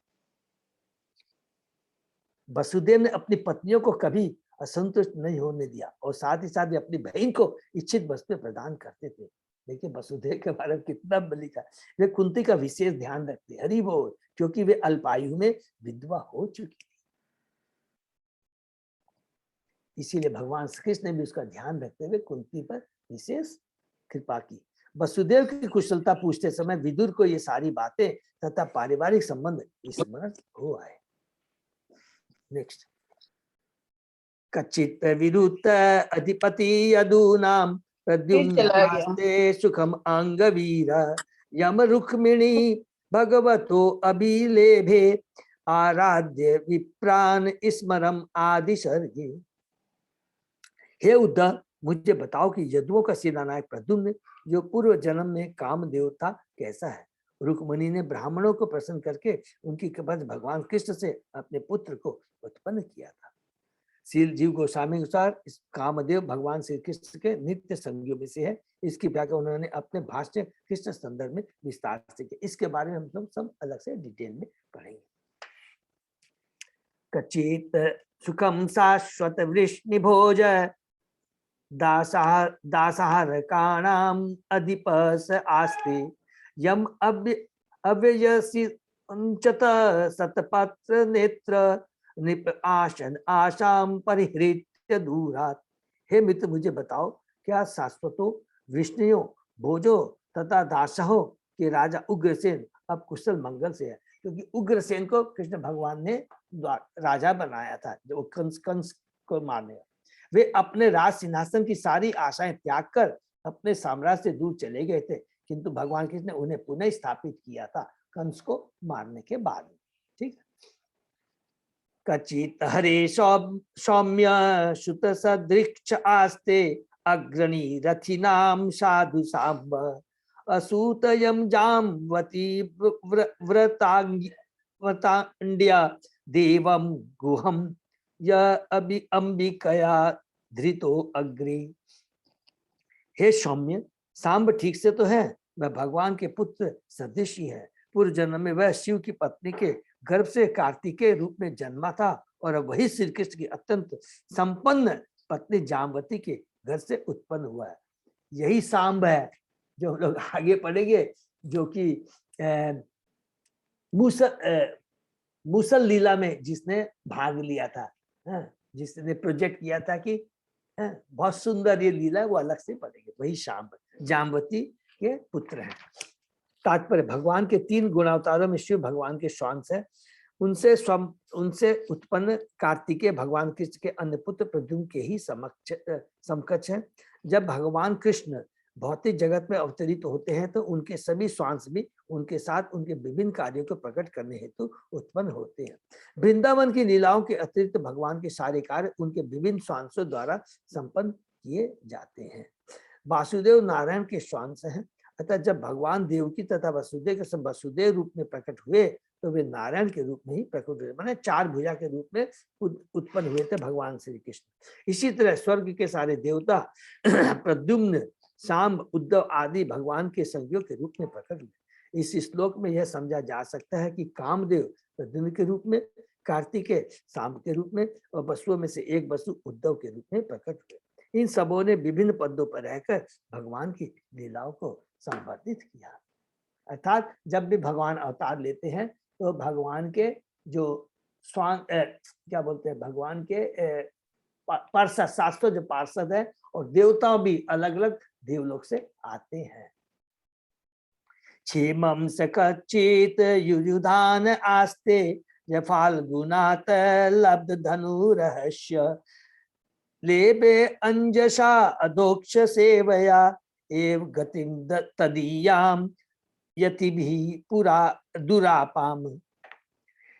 वसुदेव ने अपनी पत्नियों को कभी असंतुष्ट नहीं होने दिया और साथ ही साथ वे अपनी बहन को इच्छित वस्तु प्रदान करते थे। देखिए वसुदेव के बारे में कितना लिखा। वे कुंती का विशेष ध्यान रखते। हरि बोल। क्योंकि वे अल्पायु में विधवा हो चुकी थी, इसीलिए भगवान श्री कृष्ण ने भी उसका ध्यान रखते हुए कुंती पर विशेष कृपा की। वसुदेव की कुशलता पूछते समय विदुर को ये सारी बातें तथा पारिवारिक संबंध स्मरण हो आए। नेक्स्ट, कच्चित विरुत अधिपति यदूनाम प्रद्युम्न सुखम अंगवीर यम रुक्मिणी भगवतो अभिलेभे आराध्य विप्रान स्मरम आदि सर्गे। हे उद्धव, मुझे बताओ कि यदुओं का सेनानायक प्रद्युम्न जो पूर्व जन्म में कामदेव था कैसा है। रुक्मिणी ने ब्राह्मणों को प्रसन्न करके उनकी कृपा से भगवान कृष्ण से अपने पुत्र को उत्पन्न किया था। शील जीव गोस्वामी के अनुसार इस कामदेव भगवान श्री कृष्ण के नित्य संगियों में से है। इसकी व्याख्या उन्होंने अपने भाष्य कृष्ण संदर्भ में विस्तार से किया। इसके बारे में हम लोग सब अलग से डिटेल में पढ़ेंगे। कचित सुखम शाश्वत वृष्णि भोज दासारकाणाम अधिपस आस्ते यम अव्ययसिंचत सतपत्र नेत्र निप आशन आशाम परिहृत्य दूरात। हे मित्र, मुझे बताओ क्या शाश्वतो विष्णुओं भोजो तथा दासहो के राजा उग्रसेन अब कुशल मंगल से है। क्योंकि उग्रसेन को कृष्ण भगवान ने राजा बनाया था जो कंस को मारने। वे अपने राज सिंहासन की सारी आशाएं त्याग कर अपने साम्राज्य से दूर चले गए थे, किंतु भगवान कृष्ण ने उन्हें पुनः स्थापित किया था कंस को मारने के बाद। ठीक। कचित हरे सौम्य सुत सदृक्ष आस्ते अग्रणी रथिनाम साधु सांब असूतयम जामवती व्रतांड्या देवम गुहम य अंबिकया धृतो अग्रे। हे सौम्य, सांब ठीक से तो है, वह भगवान के पुत्र सदृश ही है। पूर्व जन्म में वह शिव की पत्नी के गर्भ से कार्तिकेय रूप में जन्मा था और वही श्री कृष्ण की अत्यंत संपन्न पत्नी जामवती के घर से उत्पन्न हुआ है। यही सांब है जो हम लोग आगे पढ़ेंगे, जो कि मूसल लीला में जिसने भाग लिया था। जिसने प्रोजेक्ट किया था कि बहुत सुंदर ये लीला है, वो अलग से पढ़ेंगे। वही जाम्बवती के पुत्र हैं। तात्पर्य, भगवान के 3 गुणावतारों में शिव भगवान के स्वांश है। उनसे उत्पन्न कार्तिकेय भगवान कृष्ण के अन्य पुत्र प्रद्युम्न के ही समकक्ष है। जब भगवान कृष्ण भौतिक जगत में अवतरित होते हैं तो उनके सभी स्वांश भी उनके साथ उनके विभिन्न कार्यों को प्रकट करने हेतु उत्पन्न होते हैं। वृंदावन की लीलाओं के अतिरिक्त भगवान के सारे कार्य उनके विभिन्न स्वांशों द्वारा संपन्न किए जाते हैं। वासुदेव नारायण के स्वांश हैं, अतः जब भगवान देवकी तथा वसुदेव के वसुदेव रूप में प्रकट हुए तो वे नारायण के रूप में ही प्रकट हुए, माने 4 भुजा के रूप में उत्पन्न हुए थे भगवान श्री कृष्ण। इसी तरह स्वर्ग के सारे देवता प्रद्युम्न, सांब, उद्धव आदि भगवान के संयोग के रूप में प्रकट हुए। इस श्लोक में यह समझा जा सकता है कि कामदेव प्रद्युम्न के रूप में, कार्तिकेय सांब के रूप में और वसुओं में से एक वसु उद्धव के रूप में प्रकट हुए। इन सबों ने विभिन्न पदों पर रहकर भगवान की लीलाओं को संवर्धित किया। अर्थात जब भी भगवान अवतार लेते हैं तो भगवान के जो क्या बोलते हैं, भगवान के पार्षद, शास्त्रों जो पार्षद है और देवता भी अलग अलग देवलोक से आते हैं। क्षेमं सकचित युयुधान आस्ते जफाल गुणात लब्ध धनु रहस्य लेबे अंजसा अदोक्ष सेवया एव गतिम तदीयाम यति भी पुरा दुरापाम।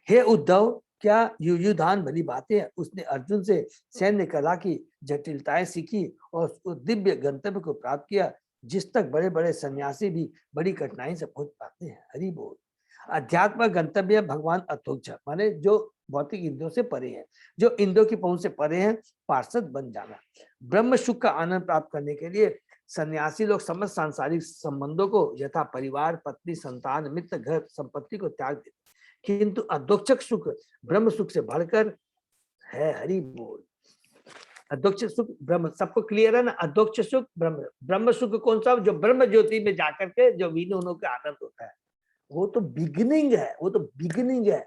हे उद्धव, क्या युयुधान भली बातें है? उसने अर्जुन से सैन्य कला की जटिलताएं सीखी और उस दिव्य गंतव्य को प्राप्त किया जिस तक बड़े बड़े सन्यासी भी बड़ी कठिनाई से पहुंच पाते हैं। हरि बोल। अध्यात्म गंतव्य भगवान अथोक्ष, माने जो भौतिक इंद्रियों से परे है, जो इंद्रियों की पहुंच से परे है, पार्षद बन जाना। ब्रह्म सुख का आनंद प्राप्त करने के लिए सन्यासी लोग समस्त सांसारिक संबंधों को यथा परिवार, पत्नी, संतान, मित्र, घर, संपत्ति को त्याग देते, किंतु अधोक्षक सुख ब्रह्म सुख से बढ़कर है। हरि बोल। अधोक्ष सुख ब्रह्म, सबको क्लियर है ना? अधोक्ष सुख ब्रह्म, ब्रह्म सुख कौन सा? जो ब्रह्म ज्योति में जाकर के जो विलीन होने का आनंद होता है, वो तो बिगिनिंग है, वो तो बिगिनिंग है।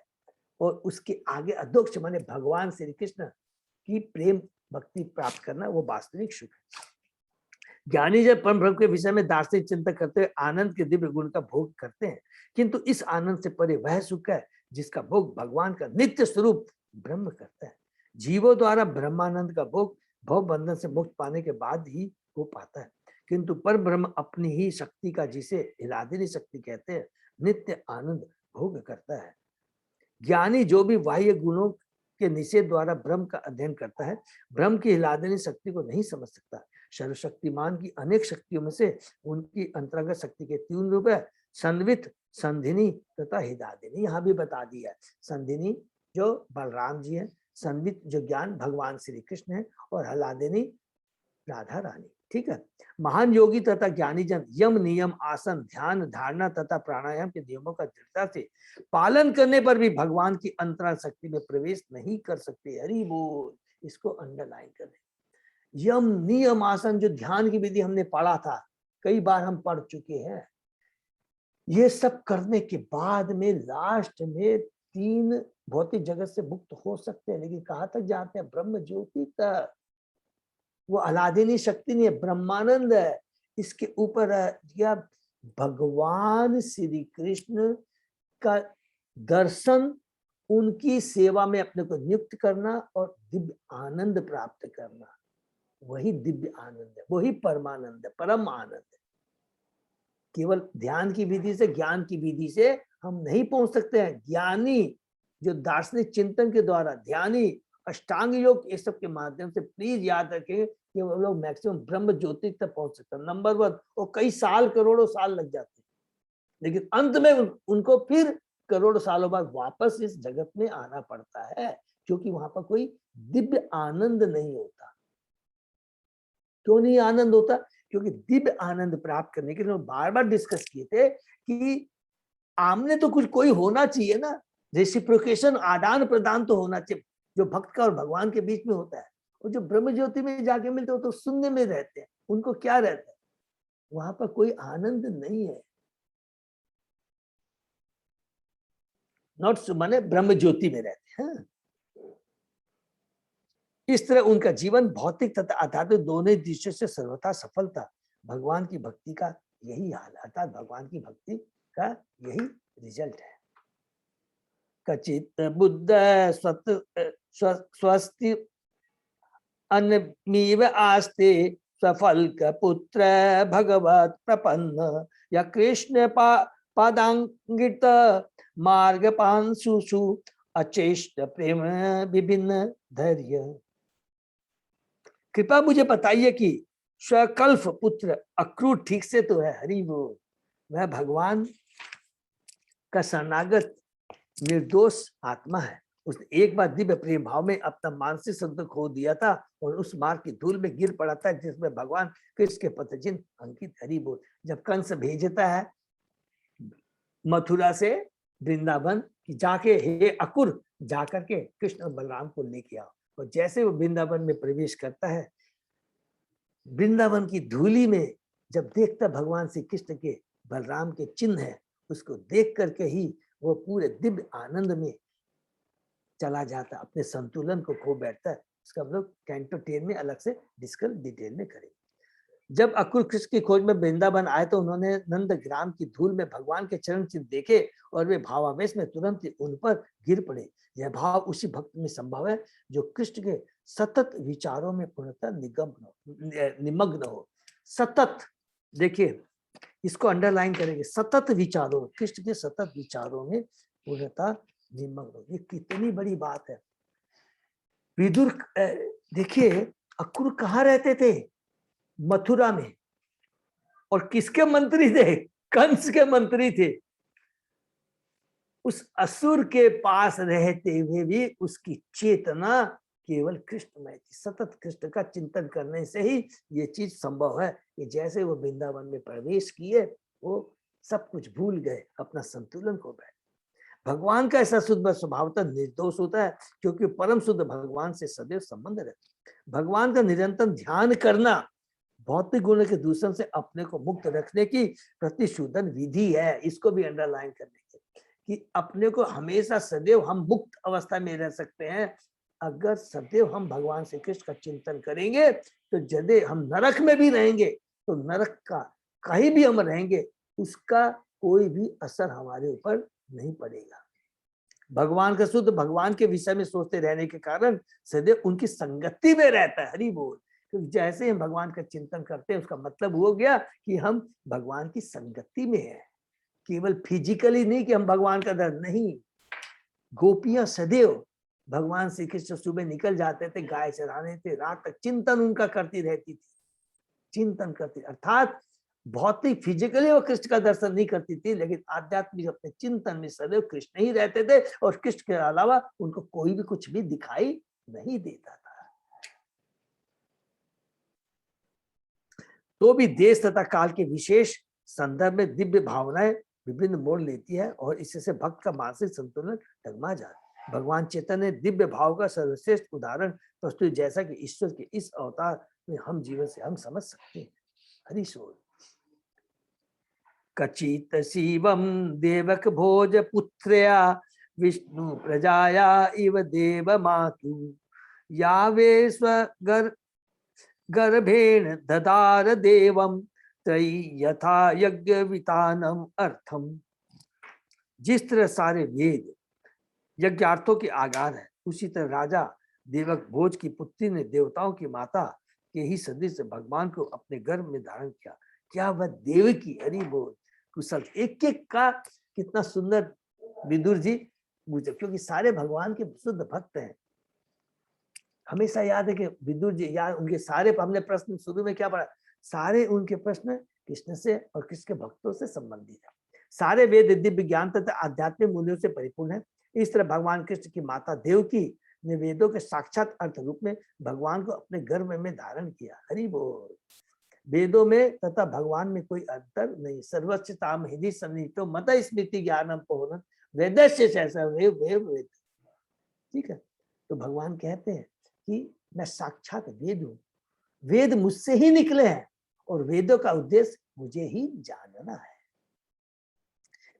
और उसके आगे अधोक्ष माने भगवान श्री कृष्ण की प्रेम भक्ति प्राप्त करना, वो वास्तविक सुख है। ज्ञानी जब परम ब्रह्म के विषय में दार्शनिक चिंतन करते हुए आनंद के दिव्य गुण का भोग करते हैं, किंतु इस आनंद से परे वह सुख है जिसका भोग भगवान का नित्य स्वरूप ब्रह्म करता है। जीवों द्वारा ब्रह्मानंद का भोग भव बंधन से मुक्त पाने के बाद ही हो पाता है, किंतु पर ब्रह्म अपनी ही शक्ति का, जिसे हिलादिनी शक्ति कहते हैं, नित्य आनंद भोग करता है। ज्ञानी जो भी बाह्य गुणों के निषेध द्वारा ब्रह्म का अध्ययन करता है, ब्रह्म की हिलादिनी शक्ति को नहीं समझ सकता। सर्वशक्तिमान की अनेक शक्तियों में से उनकी अंतर्गत शक्ति के 3 रूप है, संवित, संधिनी तथा हिदादिनी। यहाँ भी बता दिया है, संधिनी जो बलराम जी है, संवित जो ज्ञान भगवान श्री कृष्ण है, और हलादिनी राधा रानी। ठीक है। महान योगी तथा ज्ञानी जन यम, नियम, आसन, ध्यान, धारणा तथा प्राणायाम के नियमों का दृढ़ता से पालन करने पर भी भगवान की अंतराल शक्ति में प्रवेश नहीं कर सकते। हरि बोल। इसको अंडरलाइन करें। यम, नियम, आसन, जो ध्यान की विधि हमने पढ़ा था, कई बार हम पढ़ चुके हैं, ये सब करने के बाद में लास्ट में 3 भौतिक जगत से मुक्त हो सकते हैं, लेकिन कहाँ तक जाते हैं? ब्रह्म ज्योति तक। वो अलादिनी शक्ति नहीं है, ब्रह्मानंद है। इसके ऊपर या भगवान श्री कृष्ण का दर्शन, उनकी सेवा में अपने को नियुक्त करना और दिव्य आनंद प्राप्त करना, वही दिव्य आनंद है, वही परमानंद है, परम आनंद है। केवल ध्यान की विधि से, ज्ञान की विधि से हम नहीं पहुंच सकते हैं। ज्ञानी जो दार्शनिक चिंतन के द्वारा, ध्यानी अष्टांग योग, ये सब के माध्यम से प्लीज याद रखें कि वो लोग मैक्सिमम ब्रह्म ज्योति तक पहुंच सकते हैं। नंबर 1, और कई साल, करोड़ों साल लग जाते हैं, लेकिन अंत में उनको फिर करोड़ों सालों बाद वापस इस जगत में आना पड़ता है, क्योंकि वहां पर कोई दिव्य आनंद नहीं होता। क्यों नहीं आनंद होता? क्योंकि दिव्य आनंद प्राप्त करने के लिए बार बार डिस्कस किए थे कि आमने तो कुछ कोई होना चाहिए ना, रेसिप्रोकेशन, आदान प्रदान तो होना चाहिए, जो भक्त का और भगवान के बीच में होता है। और जो ब्रह्म ज्योति में जाके मिलते हो तो शून्य में रहते हैं, उनको क्या रहता है? वहां पर कोई आनंद नहीं है। नॉट माने ब्रह्म ज्योति में रहते हैं। इस तरह उनका जीवन भौतिक तथा आध्यात्मिक दोनों दृष्टि से सर्वथा सफल था। भगवान की भक्ति का यही हाल, अर्थात भगवान की भक्ति का यही रिजल्ट है। कचित बुद्ध स्वस्ति अन्मीव आस्ते सफल का पुत्र भगवत प्रपन्न या कृष्ण पादांगित मार्ग पांसुषु अचेष्ट प्रेम विभिन्न धैर्य। कृपा मुझे बताइए कि स्वकल्प पुत्र अक्रूर ठीक से तो है, हरि बोल, वह भगवान का शरणागत निर्दोष आत्मा है। उसने एक बार दिव्य प्रेम भाव में अपना मानसिक संतुलन खो दिया था और उस मार्ग की धूल में गिर पड़ा था जिसमें भगवान कृष्ण के पद चिन्ह अंकित, हरि बोल। जब कंस भेजता है मथुरा से वृंदावन कि जाके हे अकुर जाकर के कृष्ण और बलराम को लेके आओ, और जैसे वो वृंदावन में प्रवेश करता है, वृंदावन की धूली में जब देखता भगवान श्री कृष्ण के बलराम के चिन्ह है, उसको देख करके ही वो पूरे दिव्य आनंद में चला जाता, अपने संतुलन को खो बैठता है। इसका हम लोग कैंटो 10 में अलग से डिस्कस डिटेल में करेंगे। जब अक्रूर कृष्ण की खोज में वृंदावन आए तो उन्होंने नंदग्राम की धूल में भगवान के चरण चिन्ह देखे और वे भावावेश में तुरंत उन पर गिर पड़े। यह भाव उसी भक्त में संभव है जो कृष्ण के सतत विचारों में पूर्णतः निमग्न हो। सतत, देखिए इसको अंडरलाइन करेंगे, सतत विचारों, कृष्ण के सतत विचारों में पूर्णतः निमग्न हो। ये कितनी बड़ी बात है। विदुर, देखिए अक्रूर कहाँ रहते थे? मथुरा में, और किसके मंत्री थे? कंस के मंत्री थे। उस असुर के पास रहते हुए भी उसकी चेतना केवल कृष्णमय थी। सतत कृष्ण का चिंतन करने से ही ये चीज संभव है कि जैसे वो वृंदावन में प्रवेश किए वो सब कुछ भूल गए, अपना संतुलन खो बैठे। भगवान का ऐसा शुद्ध स्वभावतः निर्दोष होता है क्योंकि परम शुद्ध भगवान से सदैव संबंध रहता है। भगवान का निरंतर ध्यान करना भौतिक गुण के दूषण से अपने को मुक्त रखने की प्रतिशोधन विधि है। इसको भी अंडरलाइन करने की कि अपने को हमेशा सदैव हम मुक्त अवस्था में रह सकते हैं अगर सदैव हम भगवान श्री कृष्ण का चिंतन करेंगे। तो यदि हम नरक में भी रहेंगे तो नरक का कहीं भी हम रहेंगे उसका कोई भी असर हमारे ऊपर नहीं पड़ेगा। भगवान का शुद्ध भगवान के विषय में सोचते रहने के कारण सदैव उनकी संगति में रहता है, हरि बोल। क्योंकि जैसे हम भगवान का चिंतन करते हैं उसका मतलब हो गया कि हम भगवान की संगति में हैं, केवल फिजिकली नहीं कि हम भगवान का दर्द नहीं। गोपियां सदैव भगवान श्री कृष्ण सुबह निकल जाते थे, गाय चराने थे, रात तक चिंतन उनका करती रहती थी, चिंतन करती, अर्थात भौतिक फिजिकली वो कृष्ण का दर्शन नहीं करती थी लेकिन आध्यात्मिक अपने चिंतन में सदैव कृष्ण ही रहते थे और कृष्ण के अलावा उनको कोई भी कुछ भी दिखाई नहीं देता था। तो भी देश तथा काल के विशेष संदर्भ में दिव्य भावनाएं विभिन्न मोड़ लेती है और इससे भक्त का मानसिक संतुलन डगमगा जाता है। भगवान चैतन्य दिव्य भाव का सर्वश्रेष्ठ उदाहरण प्रस्तुत, जैसा कि ईश्वर के इस अवतार में हम जीवन से हम समझ सकते हैं। हरि बोल। कचित शिवम देवक भोज पुत्रया विष्णु प्रजाया इव देव मातु यावे स्वर गर्भेण ददार देवम त्रयी यथा यज्ञ वितानम अर्थम। जिस तरह सारे वेद यज्ञार्थों के आगार है उसी तरह राजा देवक भोज की पुत्री ने देवताओं की माता के ही सदृश भगवान को अपने गर्भ में धारण किया। क्या वह देव की, हरि बोल, कुशल। एक एक का कितना सुंदर विदुर जी पूछे, क्योंकि सारे भगवान के शुद्ध भक्त हैं। हमेशा याद है कि विदुर जी यार उनके सारे, हमने प्रश्न शुरू में क्या पढ़ा, सारे उनके प्रश्न कृष्ण से और कृष्ण के भक्तों से संबंधित है। सारे वेद दिव्य ज्ञान तथा आध्यात्मिक मूल्यों से परिपूर्ण है। इस तरह भगवान कृष्ण की माता देवकी ने वेदों के साक्षात अर्थ रूप में भगवान को अपने गर्भ में धारण किया। हरि बोल। वेदों में तथा भगवान में कोई अंतर नहीं। सर्वस्वताम हृदय सन्निहितो मत स्मृति ज्ञानम पोहन वेदस्य ऐसा वेद। ठीक है, तो भगवान कहते हैं कि मैं साक्षात वेद हूँ, वेद मुझसे ही निकले हैं और वेदों का उद्देश्य मुझे ही जानना है।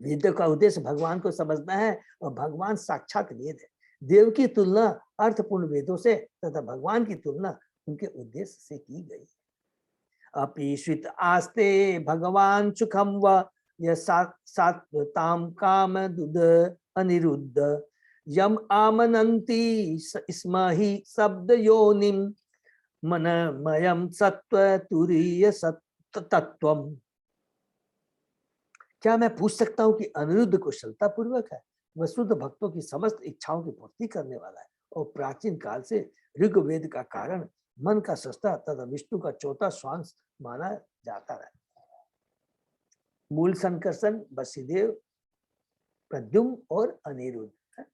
वेदों का उद्देश्य भगवान को समझना है और भगवान साक्षात वेद है। देव की तुलना अर्थपूर्ण वेदों से तथा भगवान की तुलना उनके उद्देश्य से की गई। अपि श्रित आस्ते भगवान सुखम व सात्वताम काम दुद अनिरुद्ध यम आमनन्ति स्म हि शब्द योनिम मनमयम सत्व तुरीय तत्वम। क्या मैं पूछ सकता हूं कि अनिरुद्ध कुशलता पूर्वक है, वह शुद्ध भक्तों की समस्त इच्छाओं की पूर्ति करने वाला है और प्राचीन काल से ऋग्वेद का कारण, मन का सस्ता तथा विष्णु का चौथा श्वास माना जाता है। मूल संकर्षण वसुदेव, प्रद्युम्न और अनिरुद्ध,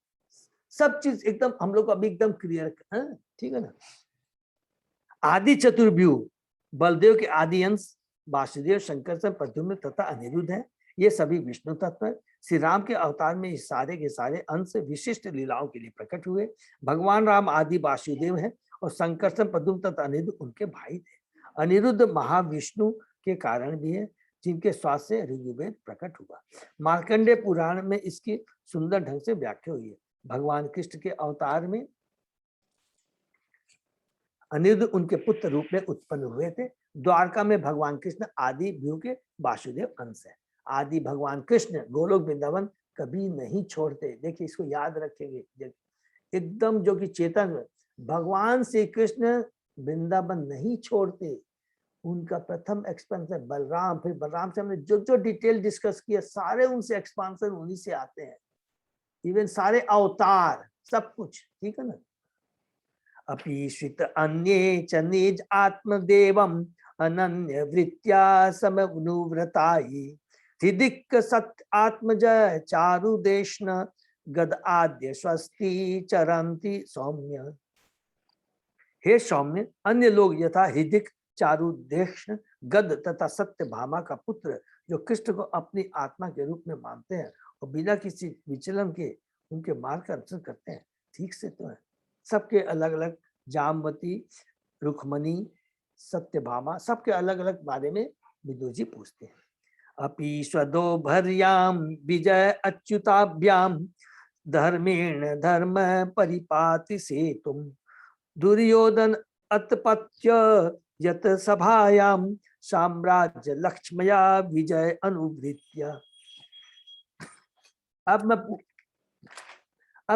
सब चीज एकदम हम लोग को अभी एकदम क्लियर है, ठीक है ना। आदि चतुर्व्यूह बलदेव के आदि अंश वासुदेव, शंकरसन, प्रद्युम्न तथा अनिरुद्ध है। ये सभी विष्णु तत्व है। श्री राम के अवतार में इस सारे के सारे अंश विशिष्ट लीलाओं के लिए प्रकट हुए। भगवान राम आदि वासुदेव है और शंकरसन, प्रद्युम्न तथा अनिरुद्ध उनके भाई थे। अनिरुद्ध महाविष्णु के कारण भी है, जिनके श्वास से ऋग्वेद प्रकट हुआ। मार्कंडेय पुराण में इसकी सुंदर ढंग से व्याख्या हुई है। भगवान कृष्ण के अवतार में अनिरुद्ध उनके पुत्र रूप में उत्पन्न हुए थे। द्वारका में भगवान कृष्ण आदि व्यू के वासुदेव अंश है। आदि भगवान कृष्ण गोलोक वृंदावन कभी नहीं छोड़ते। देखिए इसको याद रखेंगे एकदम, जो कि चेतन भगवान श्री कृष्ण वृंदावन नहीं छोड़ते। उनका प्रथम एक्सपेंशन बलराम, फिर बलराम से हमने जो जो डिटेल डिस्कस किया सारे उनसे एक्सपांशन उन्हीं से आते हैं। इवन सारे अवतार सब कुछ, ठीक है ना। अपीश्रित अन्ये च निज आत्मदेवम अनन्य वृत्त्या समनुव्रतायि हृदिक सत्य आत्मजय चारु देशन गद आद्य स्वस्ति चरंती सौम्य। हे सौम्य, अन्य लोग यथा हृदिक, चारु देशन, गद तथा सत्य भामा का पुत्र जो कृष्ण को अपनी आत्मा के रूप में मानते हैं और बिना किसी विचलन के उनके मार्ग का अनुसरण करते हैं, ठीक से तो है। सबके अलग अलग, जामवती, रुक्मणी, सत्यभामा, सबके अलग अलग बारे में विदुर जी पूछते हैं। अपि स्वदो भर्याम विजय अच्युताभ्याम धर्मेण धर्म परिपाति से तुम दुर्योधन अतपत्य यत सभायाम साम्राज्य लक्ष्मया विजय अनुवृत्य। अब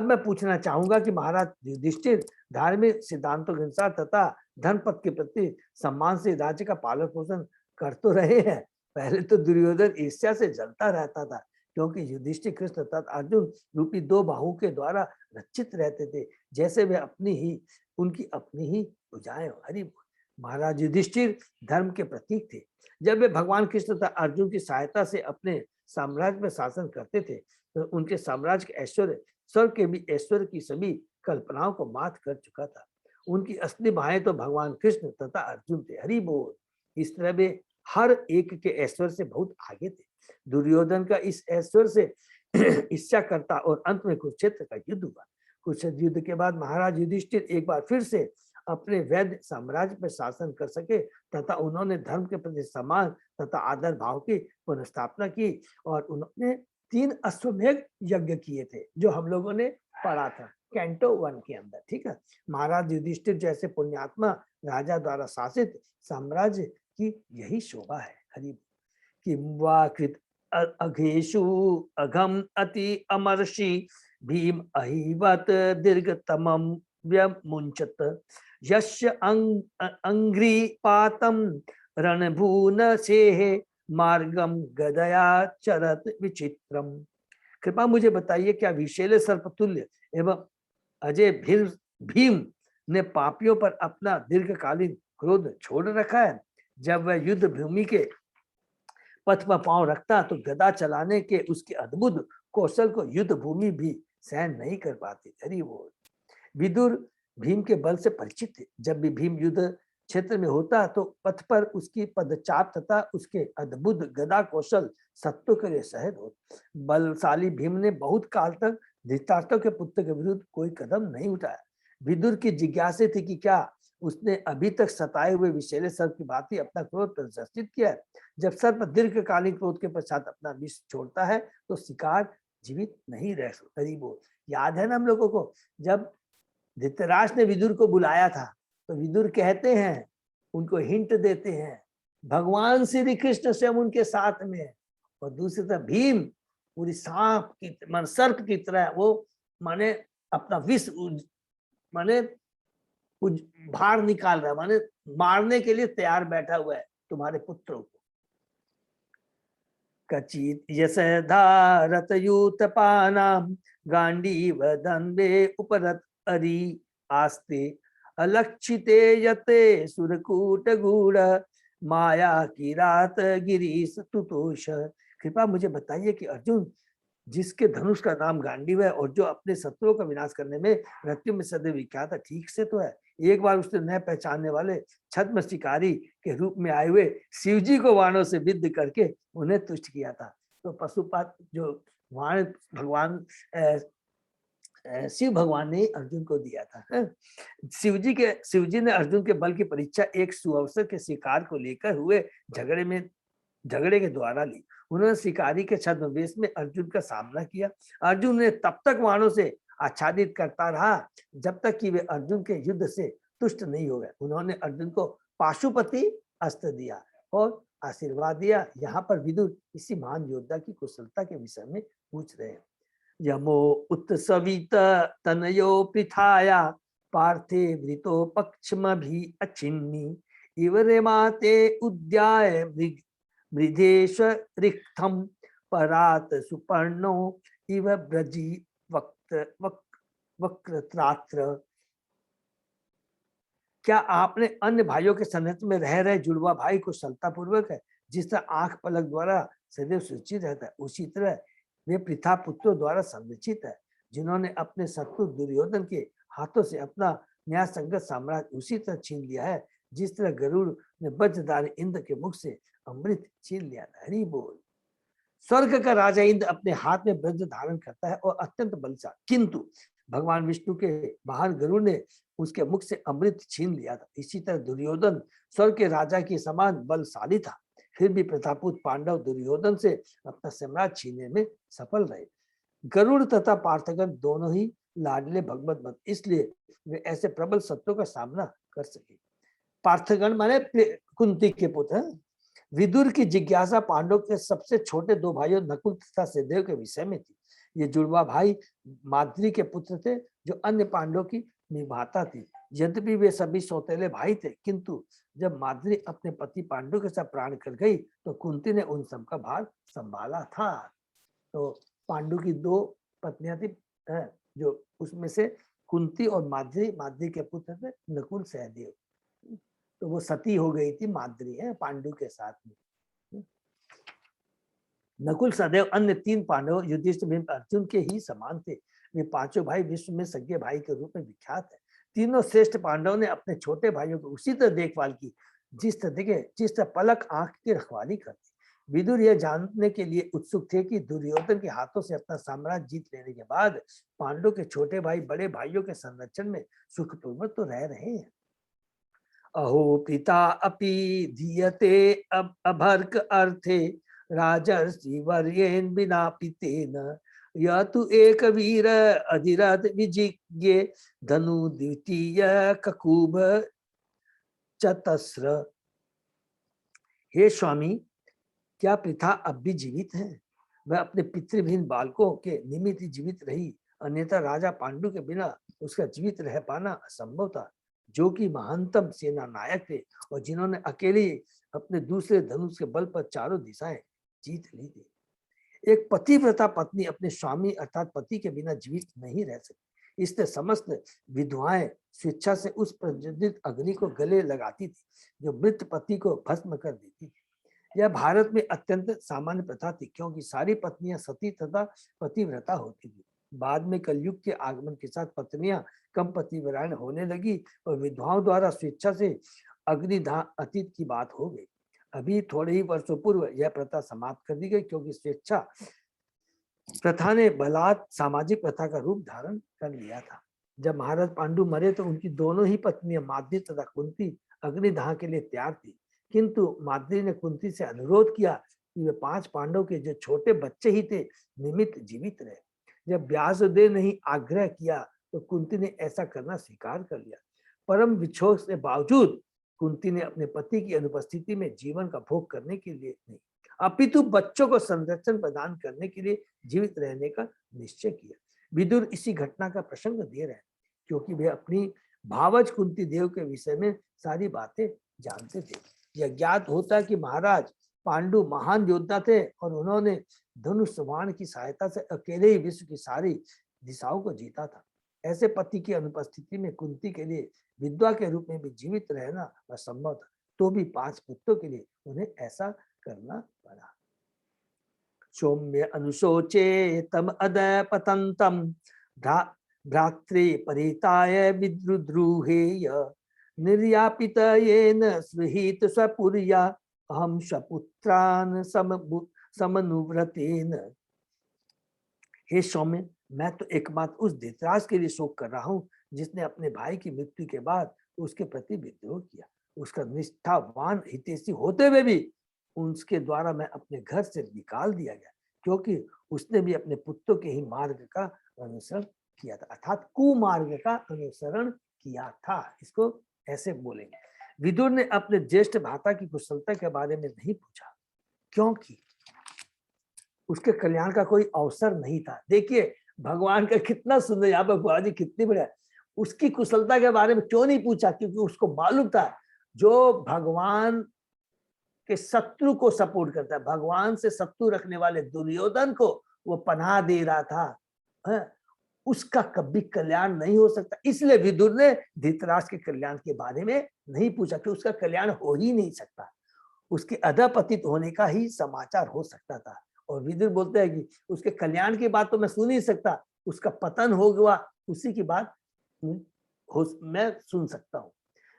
मैं पूछना चाहूंगा कि महाराज युधिष्ठिर धार्मिक सिद्धांतों के अनुसार तथा धनपद के प्रति सम्मान से राज्य का पालन पोषण कर तो रहे हैं। पहले तो दुर्योधन ईर्ष्या से जलता रहता था, क्योंकि युधिष्ठिर कृष्ण तथा अर्जुन रूपी दो बाहुओं के द्वारा रक्षित रहते थे, जैसे वे उनकी अपनी ही भुजाएं। हरि महाराज युधिष्ठिर धर्म के प्रतीक थे। जब वे भगवान कृष्ण तथा अर्जुन की सहायता से अपने साम्राज्य में शासन करते थे, तो उनके साम्राज्य के ऐश्वर्य स्वर्ग के भी ऐश्वर्य की सभी कल्पनाओं को मात कर चुका था। उनकी असली भाई तो भगवान कृष्ण तथा अर्जुन थे। हरि बोल। इस तरह वे हर एक के ऐश्वर्य से बहुत आगे थे। दुर्योधन का इस ऐश्वर्य से इच्छा करता और अंत में कुरुक्षेत्र का युद्ध हुआ। कुरुक्षेत्र युद्ध के बाद महाराज युधिष्ठिर एक बार फिर से अपने वैद्य साम्राज्य पर शासन कर सके तथा उन्होंने धर्म के प्रति सम्मान तथा आदर भाव की पुनर्स्थापना की और उन्होंने 3 अश्वमेध यज्ञ किए थे, जो हम लोगों ने पढ़ा था कैंटो 1 के अंदर, ठीक है। महाराज युधिष्ठिर जैसे पुण्यात्मा राजा द्वारा शासित साम्राज्य की यही शोभा है। हरि किम वा कृत अघेषु अघम अति अमर्षि भीम अहिवत दीर्घतमम व्यमुंचत यस्य अंग्रीपातम रणभून सेहे मार्गम गदया चरत विचित्रम। कृपा मुझे बताइए, क्या विशेले सर्पतुल्य एवं अजय भीम ने पापियों पर अपना दीर्घकालीन क्रोध छोड़ रखा है? जब वह युद्ध भूमि के पथ पर पांव रखता तो गदा चलाने के उसके अद्भुत कौशल को युद्ध भूमि भी सहन नहीं कर पाती। हरि बोल। विदुर भीम के बल से परिचित थे। जब भी भीम युद्ध क्षेत्र में होता तो पथ पर उसकी पदचाप तथा उसके अद्भुत गदा कौशल सत्यों के लिए सहज हो। बलशाली भीम ने बहुत काल तक धृतराष्ट्र के पुत्र के विरुद्ध कोई कदम नहीं उठाया। विदुर की जिज्ञासा थी कि क्या उसने अभी तक सताए हुए विषैले सर्प की भांति अपना क्रोध प्रदर्शित किया है। जब सर्प दीर्घकालीन क्रोध के पश्चात अपना विष छोड़ता है तो शिकार जीवित नहीं रह सकता। याद है ना हम लोगों को, जब धृतराष्ट्र ने विदुर को बुलाया था तो विदुर कहते हैं, उनको हिंट देते हैं, भगवान श्री कृष्ण स्वयं उनके साथ में है, और दूसरी तरफ भीम पूरी सांप की मान सर्प की तरह वो माने अपना विष माने भार निकाल रहा है, माने मारने के लिए तैयार बैठा हुआ है तुम्हारे पुत्रों को। कचित यशधारत यूतपानाम गांडीव दंबे उपरत अरि आस्ते अलक्षिते यते सुरकूट गूढ़ माया की रात गिरीश तुतोष। कृपा मुझे बताइए कि अर्जुन जिसके धनुष का नाम गांडीव है और जो अपने शत्रुओं का विनाश करने में मृत्यु में सदैव विख्यात है, ठीक से तो है? एक बार उसने न पहचानने वाले छद्म शिकारी के रूप में आए हुए शिव जी को वाणों से विद्ध करके उन्हें तुष्ट किया था। तो पशुपात जो वाण भगवान शिव भगवान ने अर्जुन को दिया था। शिव जी ने अर्जुन के बल की परीक्षा एक सुअवसर के शिकार को लेकर हुए झगड़े के द्वारा ली। उन्होंने शिकारी के छद्म वेश में अर्जुन का सामना किया। अर्जुन ने तब तक वाणों से आच्छादित करता रहा जब तक कि वे अर्जुन के युद्ध से तुष्ट नहीं हो गए। उन्होंने अर्जुन को पाशुपति अस्त्र दिया और आशीर्वाद दिया। यहाँ पर विदुर इसी महान योद्धा की कुशलता के विषय में पूछ रहे हैं। यमो उत्सवित तनयो पृथाया पार्थे वृतो पक्षम भी अचिन्नी इव रेमाते उद्याय मृधेश रिक्थम परात सुपर्णो इव ब्रजी वक्रत्रात्र। क्या आपने अन्य भाइयों के संहत में रह रहे जुड़वा भाई को कुशलता पूर्वक है जिस तरह आंख पलक द्वारा सदैव सुरक्षित रहता है, उसी तरह वे पृथा पुत्रों द्वारा संरक्षित है जिन्होंने अपने शत्रु दुर्योधन के हाथों से अपना न्याय संगत साम्राज्य उसी तरह छीन लिया है जिस तरह गरुड़ ने वज्रधारी इंद्र के मुख से अमृत छीन लिया था। हरि बोल। स्वर्ग का राजा इंद्र अपने हाथ में वज्र धारण करता है और अत्यंत बलशाली, किंतु भगवान विष्णु के वाहन गरुड़ ने उसके मुख से अमृत छीन लिया था। इसी तरह दुर्योधन स्वर्ग के राजा के समान बलशाली था, फिर भी प्रतापुत पांडव दुर्योधन से अपना साम्राज्य छीनने में सफल रहे। गरुड़ तथा पार्थगण दोनों ही लाडले भगवत भक्त, इसलिए वे ऐसे प्रबल शत्रुओं का सामना कर सके। पार्थगण माने कुंती के पुत्र। विदुर की जिज्ञासा पांडव के सबसे छोटे दो भाइयों नकुल तथा सहदेव के विषय में थी। ये जुड़वा भाई माद्री के पुत्र थे जो अन्य पांडवों की निभाता थी। यद्यपि वे सभी सौतेले भाई थे, किंतु जब माद्री अपने पति पांडु के साथ प्राण कर गई तो कुंती ने उन सब का भार संभाला था। तो पांडु की दो पत्नियां थी जो उसमें से कुंती और माद्री के पुत्र थे नकुल सहदेव। तो वो सती हो गई थी माद्री है पांडु के साथ में। नकुल सहदेव अन्य तीन पांडव युधिष्ठिर भीम अर्जुन के ही समान थे। वे पांचों भाई विश्व में सगे भाई के रूप में विख्यात है। तीनों श्रेष्ठ पांडवों ने अपने छोटे भाइयों को उसी तरह देखभाल की जिस तरह पलक आंख की रखवाली करती। विदुर यह जानने के लिए उत्सुक थे कि दुर्योधन के हाथों से अपना साम्राज्य जीत लेने के बाद पांडव के छोटे भाई बड़े भाइयों के संरक्षण में सुखपूर्वक तो रह रहे हैं। अहो पिता अपि धीयते अभर्क अर्थे राजर्षि वर्येन बिना पितेन यह तु एक वीर अधिरथ विजिज्ञे धनु द्वितीय ककुभ चतस्र। हे स्वामी, क्या पृथा अब भी जीवित है? वह अपने पितृहीन बालकों के निमित्त ही जीवित रही, अन्यथा राजा पांडु के बिना उसका जीवित रह पाना असंभव था, जो कि महानतम सेना नायक थे और जिन्होंने अकेले अपने दूसरे धनुष के बल पर चारों दिशाएं जीत ली थी। एक पतिव्रता पत्नी अपने स्वामी अर्थात पति के बिना जीवित नहीं रह सकती, इसलिए समस्त विधवाएं स्वेच्छा से उस प्रज्वलित अग्नि को गले लगाती थी जो मृत पति को भस्म कर देती थी। यह भारत में अत्यंत सामान्य प्रथा थी, क्योंकि सारी पत्नियां सती तथा पतिव्रता होती थी। बाद में कलयुग के आगमन के साथ पत्नियां कम पतिव्रता होने लगी और विधवाओं द्वारा स्वेच्छा से अग्निदाह अतीत की बात हो गई। अभी थोड़े ही वर्षों पूर्व यह प्रथा समाप्त कर दी गई, क्योंकि स्वेच्छा प्रथा ने बलात् सामाजिक प्रथा का रूप धारण कर लिया था। जब महाराज पांडु मरे तो उनकी दोनों ही पत्नियां माद्री तथा कुंती अग्निदाह के लिए तैयार थी, किंतु माद्री ने कुंती से अनुरोध किया कि वे 5 पांडव के जो छोटे बच्चे ही थे निमित्त जीवित रहे। जब व्यासदेव ने ही आग्रह किया तो कुंती ने ऐसा करना स्वीकार कर लिया। परम विछोह के बावजूद कुंती ने अपने पति की अनुपस्थिति में जीवन का भोग करने के लिए नहीं, अपितु बच्चों को संरक्षण प्रदान करने के लिए जीवित रहने का निश्चय किया। विदुर इसी घटना का प्रसंग दे रहे हैं क्योंकि वे अपनी भावज कुंती देव के विषय में सारी बातें जानते थे। यह ज्ञात होता है कि महाराज पांडु महान योद्धा थे और उन्होंने धनुष बाण की सहायता से अकेले ही विश्व की सारी दिशाओं को जीता था। ऐसे पति की अनुपस्थिति में कुंती के लिए विधवा के रूप में भी जीवित रहना असंभव था, तो भी 5 पुत्रों के लिए उन्हें ऐसा करना पड़ा। सौम्य अनुशोचे तम अदय पतंतम भ्रातृ परिताय विद्रुद्रुहेय निर्यापित येन सुहित स्वपुर्या अहम स्वपुत्रान समनुव्रतेन। हे सौम्य, मैं तो एकमात्र उस धृतराष्ट्र के लिए शोक कर रहा हूँ जिसने अपने भाई की मृत्यु के बाद उसके प्रति विद्रोह किया। उसका निष्ठावान हितैषी होते हुए भी उसके द्वारा मैं अपने घर से निकाल दिया गया क्योंकि उसने भी अपने पुत्रों के ही मार्ग का अनुसरण किया था, अर्थात कुमार्ग का अनुसरण किया था। इसको ऐसे बोलेंगे। विदुर ने अपने ज्येष्ठ भ्राता की कुशलता के बारे में नहीं पूछा क्योंकि उसके कल्याण का कोई अवसर नहीं था। देखिए भगवान का कितना सुंदर, यहाँ पर बुआ जी कितनी बढ़िया, उसकी कुशलता के बारे में क्यों नहीं पूछा? क्योंकि उसको मालूम था जो भगवान के शत्रु को सपोर्ट करता है, भगवान से शत्रु रखने वाले दुर्योधन को वो पनाह दे रहा था, है? उसका कभी कल्याण नहीं हो सकता। इसलिए विदुर ने धृतराष्ट्र के कल्याण के बारे में नहीं पूछा कि उसका कल्याण हो ही नहीं सकता, उसके अधपतित होने का ही समाचार हो सकता था। और विदुर बोलते हैं कि उसके कल्याण की बात तो मैं सुन नहीं सकता, उसका पतन हो गया उसी की बात मैं सुन सकता हूँ।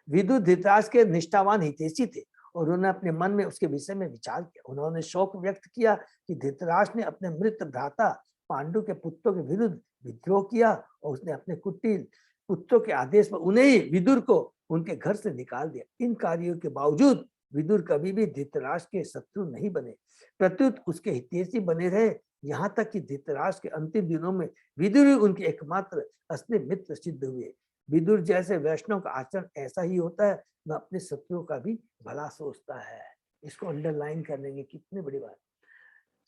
विदुर धृतराष्ट्र के निष्ठावान हितैषी थे और उन्होंने अपने मन में उसके विषय में विचार किया। उन्होंने शोक व्यक्त किया कि धृतराष्ट्र ने अपने मृत भ्राता पांडु के पुत्रों के विरुद्ध विद्रोह किया और उसने अपने कुटिल पुत्रों के आदेश पर उन्हें ही विदुर को उनके घर से निकाल दिया। इन कार्यों के बावजूद विदुर कभी भी धृतराष्ट्र के शत्रु नहीं बने, प्रत्युत उसके हितैषी बने रहे। यहाँ तक कि धृतराष्ट्र के अंतिम दिनों में विदुर ही उनके एकमात्र असली मित्र सिद्ध हुए। विदुर जैसे वैष्णव का आचरण ऐसा ही होता है, वह अपने शत्रुओं का भी भला सोचता है। इसको अंडरलाइन करने की कितनी बड़ी बात।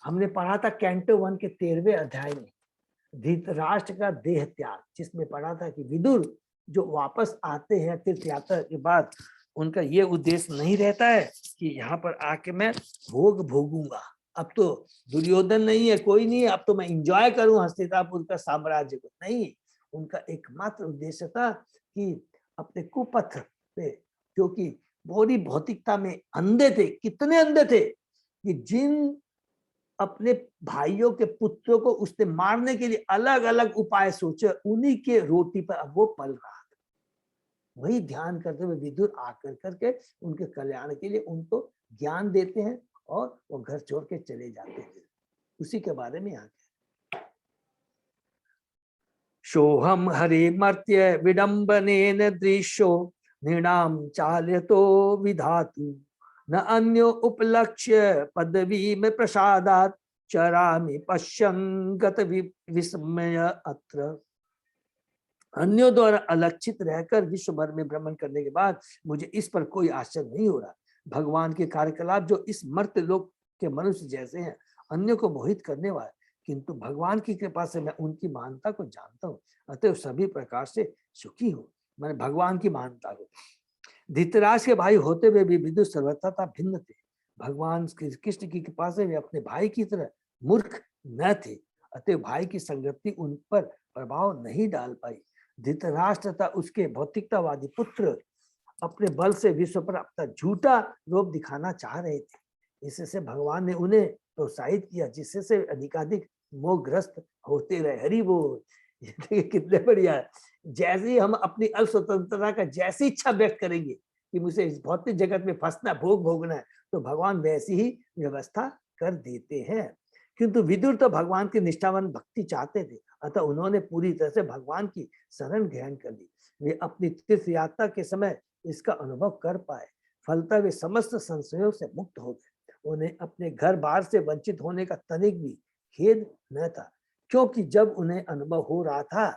हमने पढ़ा था कैंटो 1 के 13वें अध्याय में धृतराष्ट्र का देह त्याग, जिसमें पढ़ा था कि विदुर जो वापस आते हैं तीर्थ यात्रा के बाद, उनका ये उद्देश्य नहीं रहता है कि यहाँ पर आके मैं भोग भोगूंगा, अब तो दुर्योधन नहीं है, कोई नहीं है, अब तो मैं एंजॉय करूं हस्तिनापुर का साम्राज्य को। नहीं, उनका एकमात्र उद्देश्य था कि अपने कुपथ पे, क्योंकि पूरी भौतिकता में अंधे थे। कितने अंधे थे कि जिन अपने भाइयों के पुत्रों को उसने मारने के लिए अलग अलग उपाय सोचे, उन्हीं के रोटी पर अब वो पल रहा था। वही ध्यान करते हुए विदुर आकर करके उनके कल्याण के लिए उनको ज्ञान देते हैं और वो घर छोड़ के चले जाते हैं। उसी के बारे में यहाँ सोहम हरि मर्त्य विडंबनेन दृश्यो नृणाम चाल्यतो विधातु न अन्यो उपलक्ष्य पदवी में प्रसादात चरामि पश्यन् गत विस्मय अत्र। अन्यों द्वारा अलक्षित रहकर विश्व भर में भ्रमण करने के बाद मुझे इस पर कोई आश्चर्य नहीं हो रहा। भगवान के कार्यकलाप जो इस मर्त्य लोक के मनुष्य जैसे हैं, अन्यों को मोहित करने वाले, किंतु भगवान की कृपा से मैं उनकी महानता को जानता हूँ, अतः सभी प्रकार से सुखी हूँ। मैंने भगवान की महानता को। धृतराष्ट्र के भाई होते हुए भी विदुर सर्वथा भिन्न थे। भगवान कृष्ण की कृपा से वे अपने भाई की तरह मूर्ख न थे, अतः भाई की संगति उन पर प्रभाव नहीं डाल पाई। धृतराष्ट्र तथा उसके भौतिकतावादी पुत्र अपने बल से विश्व पर अपना झूठा रूप दिखाना चाह रहे थे। इससे भगवान ने उन्हें प्रोत्साहित किया, जिससे से अधिकाधिक मोहग्रस्त होते रहे। हरि बोल। कितने बढ़िया है। जैसे ही हम अपनी अल्प स्वतंत्रता का जैसी इच्छा व्यक्त करेंगे कि मुझे इस भौतिक जगत में फंसना, भोग भोगना है, तो भगवान वैसी ही व्यवस्था कर देते हैं। किंतु विदुर तो भगवान की निष्ठावान भक्ति चाहते थे, अतः उन्होंने पूरी तरह से भगवान की शरण ग्रहण कर ली। वे अपनी तीर्थ यात्रा के समय इसका अनुभव कर पाए, फलतः वे समस्त संशयों से मुक्त हो गए। उन्हें अपने घर बार से वंचित होने का तनिक भी खेद न था, क्योंकि जब उन्हें अनुभव हो रहा था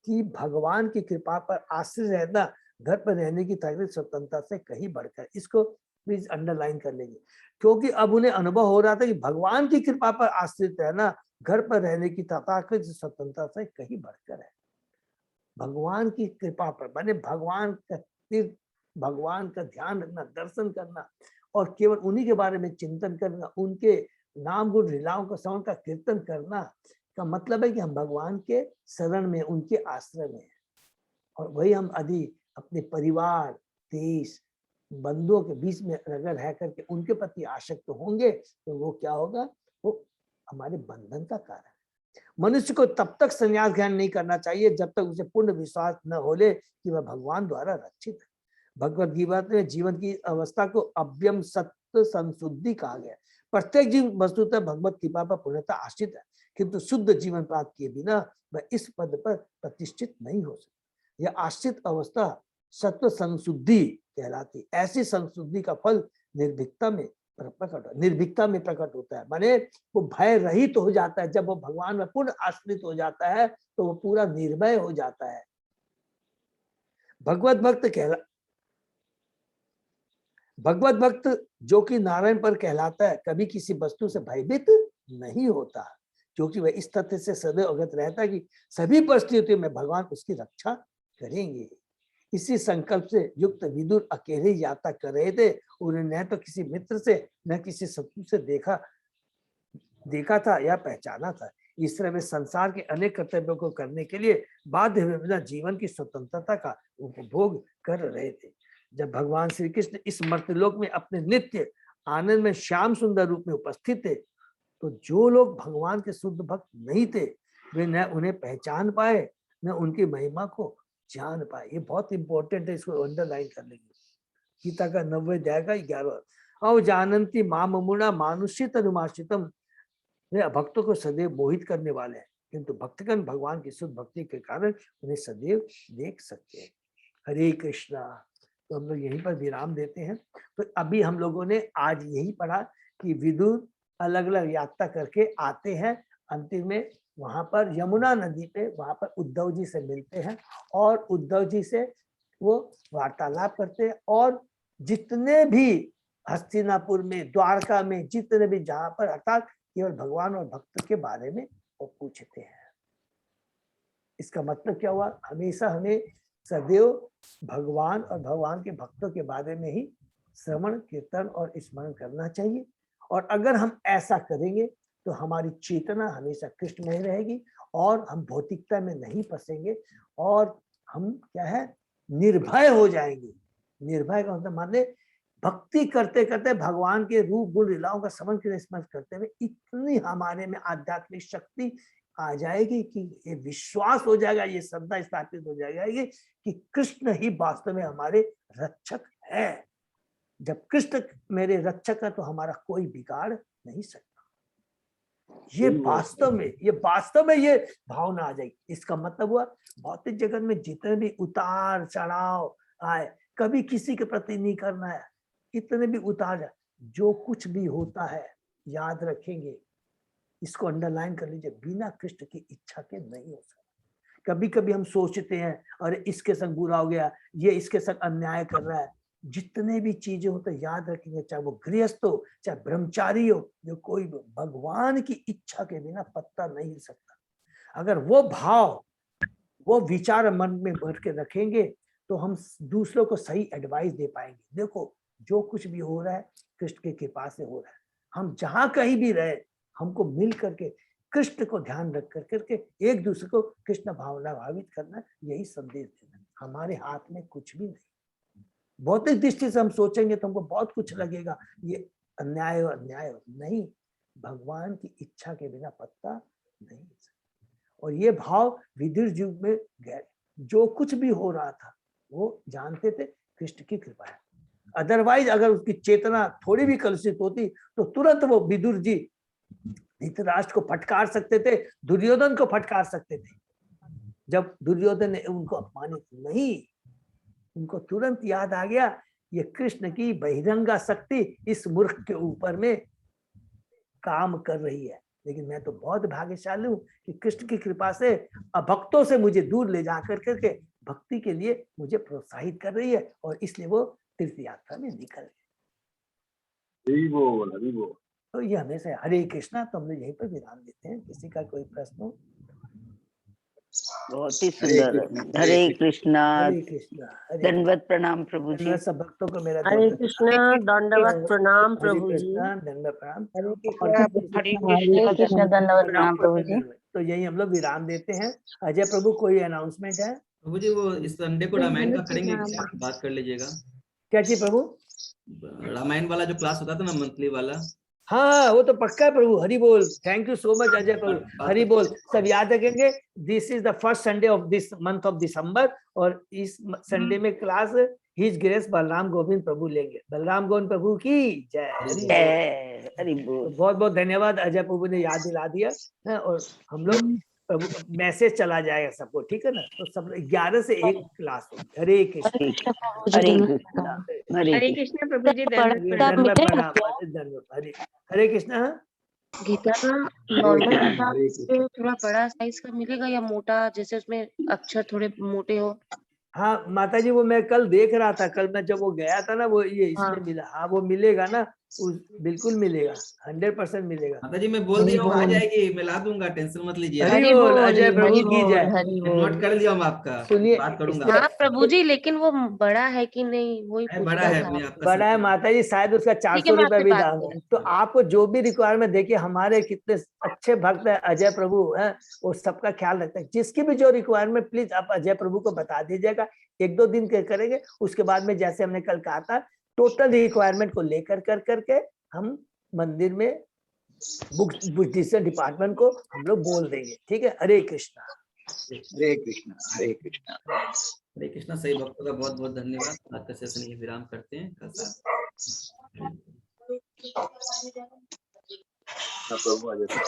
कि भगवान की कृपा पर आश्रित रहना घर पर रहने की ताकत स्वतंत्रता से कहीं बढ़कर, इसको प्लीज अंडरलाइन कर लेंगे, क्योंकि अब उन्हें अनुभव हो रहा था कि भगवान की कृपा पर आश्रित रहना घर पर रहने की ताकत स्वतंत्रता से कहीं बढ़कर है। भगवान की कृपा पर माने भगवान का ध्यान रखना, दर्शन करना और केवल उन्हीं के बारे में चिंतन करना, उनके नाम गुण लीलाओं का श्रवण का कीर्तन करना का मतलब है कि हम भगवान के शरण में, उनके आश्रय में हैं। और वही हम यदि अपने परिवार, देश, बंधुओं के बीच में अगर रह करके उनके प्रति आसक्त होंगे तो वो क्या होगा, वो हमारे बंधन का कारण है। मनुष्य को तब तक संन्यास ग्रहण नहीं करना चाहिए जब तक उसे पूर्ण विश्वास न हो ले कि वह भगवान द्वारा रक्षित है। भगवद गीता में जीवन की अवस्था को अव्यम सत्य संशुद्धि कहा गया। प्रत्येक जीव वस्तुतः भगवत कृपा पर पूर्णतः आश्रित है, किंतु शुद्ध जीवन प्राप्त किए बिना वह इस पद पर प्रतिष्ठित नहीं हो सकता। यह आश्रित अवस्था सत्व संशुद्धि कहलाती। ऐसी संशुद्धि का फल निर्भीकता में प्रकट होता है। माने वो भय रहित हो जाता है। जब वो भगवान में पूर्ण आश्रित हो जाता है तो वो पूरा निर्भय हो जाता है। भगवत भक्त जो कि नारायण पर कहलाता है कभी किसी वस्तु से भयभीत नहीं होता, क्योंकि वह इस तथ्य से सदैव अवगत रहता है कि सभी परिस्थितियों में भगवान उसकी रक्षा करेंगे। इसी संकल्प से युक्त विदुर अकेले यात्रा कर रहे थे। उन्होंने न तो किसी मित्र से न किसी शत्रु से देखा था या पहचाना था। इस तरह वे संसार के अनेक कर्तव्यों को करने के लिए बाध्य हुए बिना जीवन की स्वतंत्रता का उपभोग कर रहे थे। जब भगवान श्री कृष्ण इस मर्त्यलोक में अपने नित्य आनंद में श्याम सुंदर रूप में उपस्थित थे तो जो लोग भगवान के शुद्ध भक्त नहीं थे वे न उन्हें पहचान पाए न उनकी महिमा को जान पाए। ये बहुत इंपॉर्टेंट है, इसको अंडरलाइन कर लेंगे। गीता का 90 अध्याय का 11। अव जानंती माम मुना मानुष्य अनुमाश्रितम। वे भक्तों को सदैव मोहित करने वाले हैं, किंतु भक्तगण भगवान की शुद्ध भक्ति के कारण उन्हें सदैव देख सकते हैं। हरे कृष्णा। तो हम लोग यहीं पर विराम देते हैं। तो अभी हम लोगों ने आज यही पढ़ा कि विदुर अलग अलग यात्रा करके आते हैं, अंतिम में वहां पर यमुना नदी पे वहां पर उद्धव जी से मिलते हैं और उद्धव जी से वो वार्तालाप करते हैं और जितने भी हस्तिनापुर में, द्वारका में, जितने भी जहां पर अर्थात केवल भगवान और भक्त के बारे में वो पूछते हैं। इसका मतलब क्या हुआ, हमेशा हमें सदैव भगवान और भगवान के भक्तों के बारे में ही श्रवण कीर्तन और स्मरण करना चाहिए। और अगर हम ऐसा करेंगे तो हमारी चेतना हमेशा कृष्ण में रहेगी और हम भौतिकता में नहीं फंसेंगे और हम क्या है, निर्भय हो जाएंगे। निर्भय का मतलब मान ले भक्ति करते करते भगवान के रूप गुण लीलाओं का स्मरण करते हुए इतनी हमारे में आध्यात्मिक शक्ति आ जाएगी कि ये विश्वास हो जाएगा, ये श्रद्धा स्थापित हो जाएगी कि कृष्ण ही वास्तव में हमारे रक्षक है। जब कृष्ण मेरे रक्षक है तो हमारा कोई बिगाड़ नहीं सकता। ये वास्तव में ये भावना आ जाएगी। इसका मतलब हुआ भौतिक जगत में जितने भी उतार चढ़ाव आए कभी किसी के प्रति नहीं करना है। इतने भी उतार, जो कुछ भी होता है याद रखेंगे, इसको अंडरलाइन कर लीजिए, बिना कृष्ण की इच्छा के नहीं हो सकता। कभी कभी हम सोचते हैं अरे इसके संग बुरा हो गया, ये इसके संग अन्याय कर रहा है। जितने भी चीजें होते याद रखेंगे, चाहे वो गृहस्थ हो चाहे ब्रह्मचारी हो, जो कोई भगवान की इच्छा के बिना पत्ता नहीं हिल सकता। अगर वो भाव वो विचार मन में भर के रखेंगे तो हम दूसरों को सही एडवाइस दे पाएंगे। देखो जो कुछ भी हो रहा है कृष्ण की कृपा से हो रहा है। हम जहां कहीं भी रहे हमको मिल करके कृष्ण को ध्यान रख करके एक दूसरे को कृष्ण भावना भावित करना, यही संदेश देना। हमारे हाथ में कुछ भी नहीं। भौतिक दृष्टि से हम सोचेंगे तो हमको बहुत कुछ लगेगा, ये अन्याय हो अन्याय हो, नहीं, भगवान की इच्छा के बिना पत्ता नहीं हिल सकता। और ये भाव विदुर युग में गए, जो कुछ भी हो रहा था वो जानते थे कृष्ण की कृपा है। अदरवाइज अगर उसकी चेतना थोड़ी भी कलुषित होती तो तुरंत वो विदुर जी धृतराष्ट्र को फटकार सकते थे, दुर्योधन को फटकार सकते थे। जब दुर्योधन ने उनको अपमानित नहीं, उनको तुरंत याद आ गया ये कृष्ण की बहिरंगा शक्ति इस मूर्ख के ऊपर में काम कर रही है। लेकिन मैं तो बहुत भाग्यशाली हूँ कि कृष्ण की कृपा से अभक्तों से मुझे दूर ले जा करके भक्ति के लिए मुझे प्रोत्साहित कर रही है, और इसलिए वो तीर्थ यात्रा में निकल गए।
हरि बोल, हरि बोल।
तो ये हमेशा हरे कृष्णा। तो हम लोग यहीं पर विराम देते हैं। किसी का कोई प्रश्न हो?
बहुत ही
हरे
सुंदर।
कृष्णा,
हरे कृष्णा।
हरे कृष्णा। हरे
दंडवत प्रणाम प्रभु जी।
धन्यवाद सब भक्तों को मेरा
हरे कृष्णा, दंडवत प्रणाम
हरे
प्रभु जी।
कृष्णा, धन्यवाद प्रणाम।
हरे
और
कृष्णा,
हरे
हरे कृष्णा, दंडवत प्रणाम प्रभु जी।
तो यही हम लोग विराम देते हैं। अजय प्रभु कोई अनाउंसमेंट है?
प्रभु जी वो इस संडे को रामायण का करेंगे क्या? बात कर लीजिएगा।
क्या चीज प्रभु?
रामायण वाला जो क्लास होता था ना, मंथली वाला।
हाँ वो तो पक्का है प्रभु। हरि बोल। Thank you so much Ajay Prabhu. Hari बोल। सब याद रखेंगे, this is the first Sunday of this month of December, और इस संडे में class his grace Balram Govind Prabhu लेंगे। बलराम गोविंद प्रभु की जय। हरि बोल।
जय हरि बोल।
तो बहुत बहुत धन्यवाद अजय प्रभु ने याद दिला दिया है। और हम लोग प्रभु मैसेज चला जाएगा सबको, ठीक है ना? तो सब 11 से 1 क्लास होगी। हरे कृष्ण।
हरे कृष्णा। हरे
हरे
कृष्णा।
कृष्ण प्रभु जी।
धन्यवाद प्रणाम। धन्यवाद। हरे कृष्ण। हाँ?
गीता का नॉर्मल किताब से थोड़ा बड़ा साइज का मिलेगा या मोटा, जैसे उसमें अक्षर थोड़े मोटे हो?
हाँ माता जी, वो मैं कल देख रहा था। कल मैं जब वो गया था ना, वो ये इसमें
हाँ।
मिला। हाँ वो मिलेगा ना, बिल्कुल मिलेगा, 100% मिलेगा।
माता जी मैं बोल दिया हूँ, आ जाएगी, मैं ला दूंगा, टेंशन मत लीजिए।
हरि बोल। अजय प्रभु की जय।
हरि
नोट कर लिया हम आपका,
सुनिए,
बात करूंगा।
हाँ प्रभु जी, लेकिन वो बड़ा है कि नहीं वही
है, बड़ा
पूछना
है
था।
अपने आपका।
बड़ा है माता जी, शायद उसका
ठीक है,
400
मैं
रुपए
आपसे
भी
बात
दाम है।
करूंगी।
तो आपको जो भी रिक्वायरमेंट, देखिए हमारे कितने अच्छे भक्त है अजय प्रभु है, वो सबका ख्याल रखते हैं। जिसकी भी जो रिक्वायरमेंट, प्लीज आप अजय प्रभु को बता दीजिएगा। 1-2 दिन करेंगे, उसके बाद में जैसे हमने कल कहा था, टोटल रिक्वायरमेंट को लेकर करके हम मंदिर में बुद्धिस्ट डिपार्टमेंट को हम लोग बोल देंगे, ठीक है? हरे कृष्णा।
हरे कृष्णा, हरे कृष्णा।
हरे कृष्णा। सही भक्तों का बहुत बहुत धन्यवाद। आज का सेशन ये विराम करते हैं। कल साथ
प्रभु आ जाता है।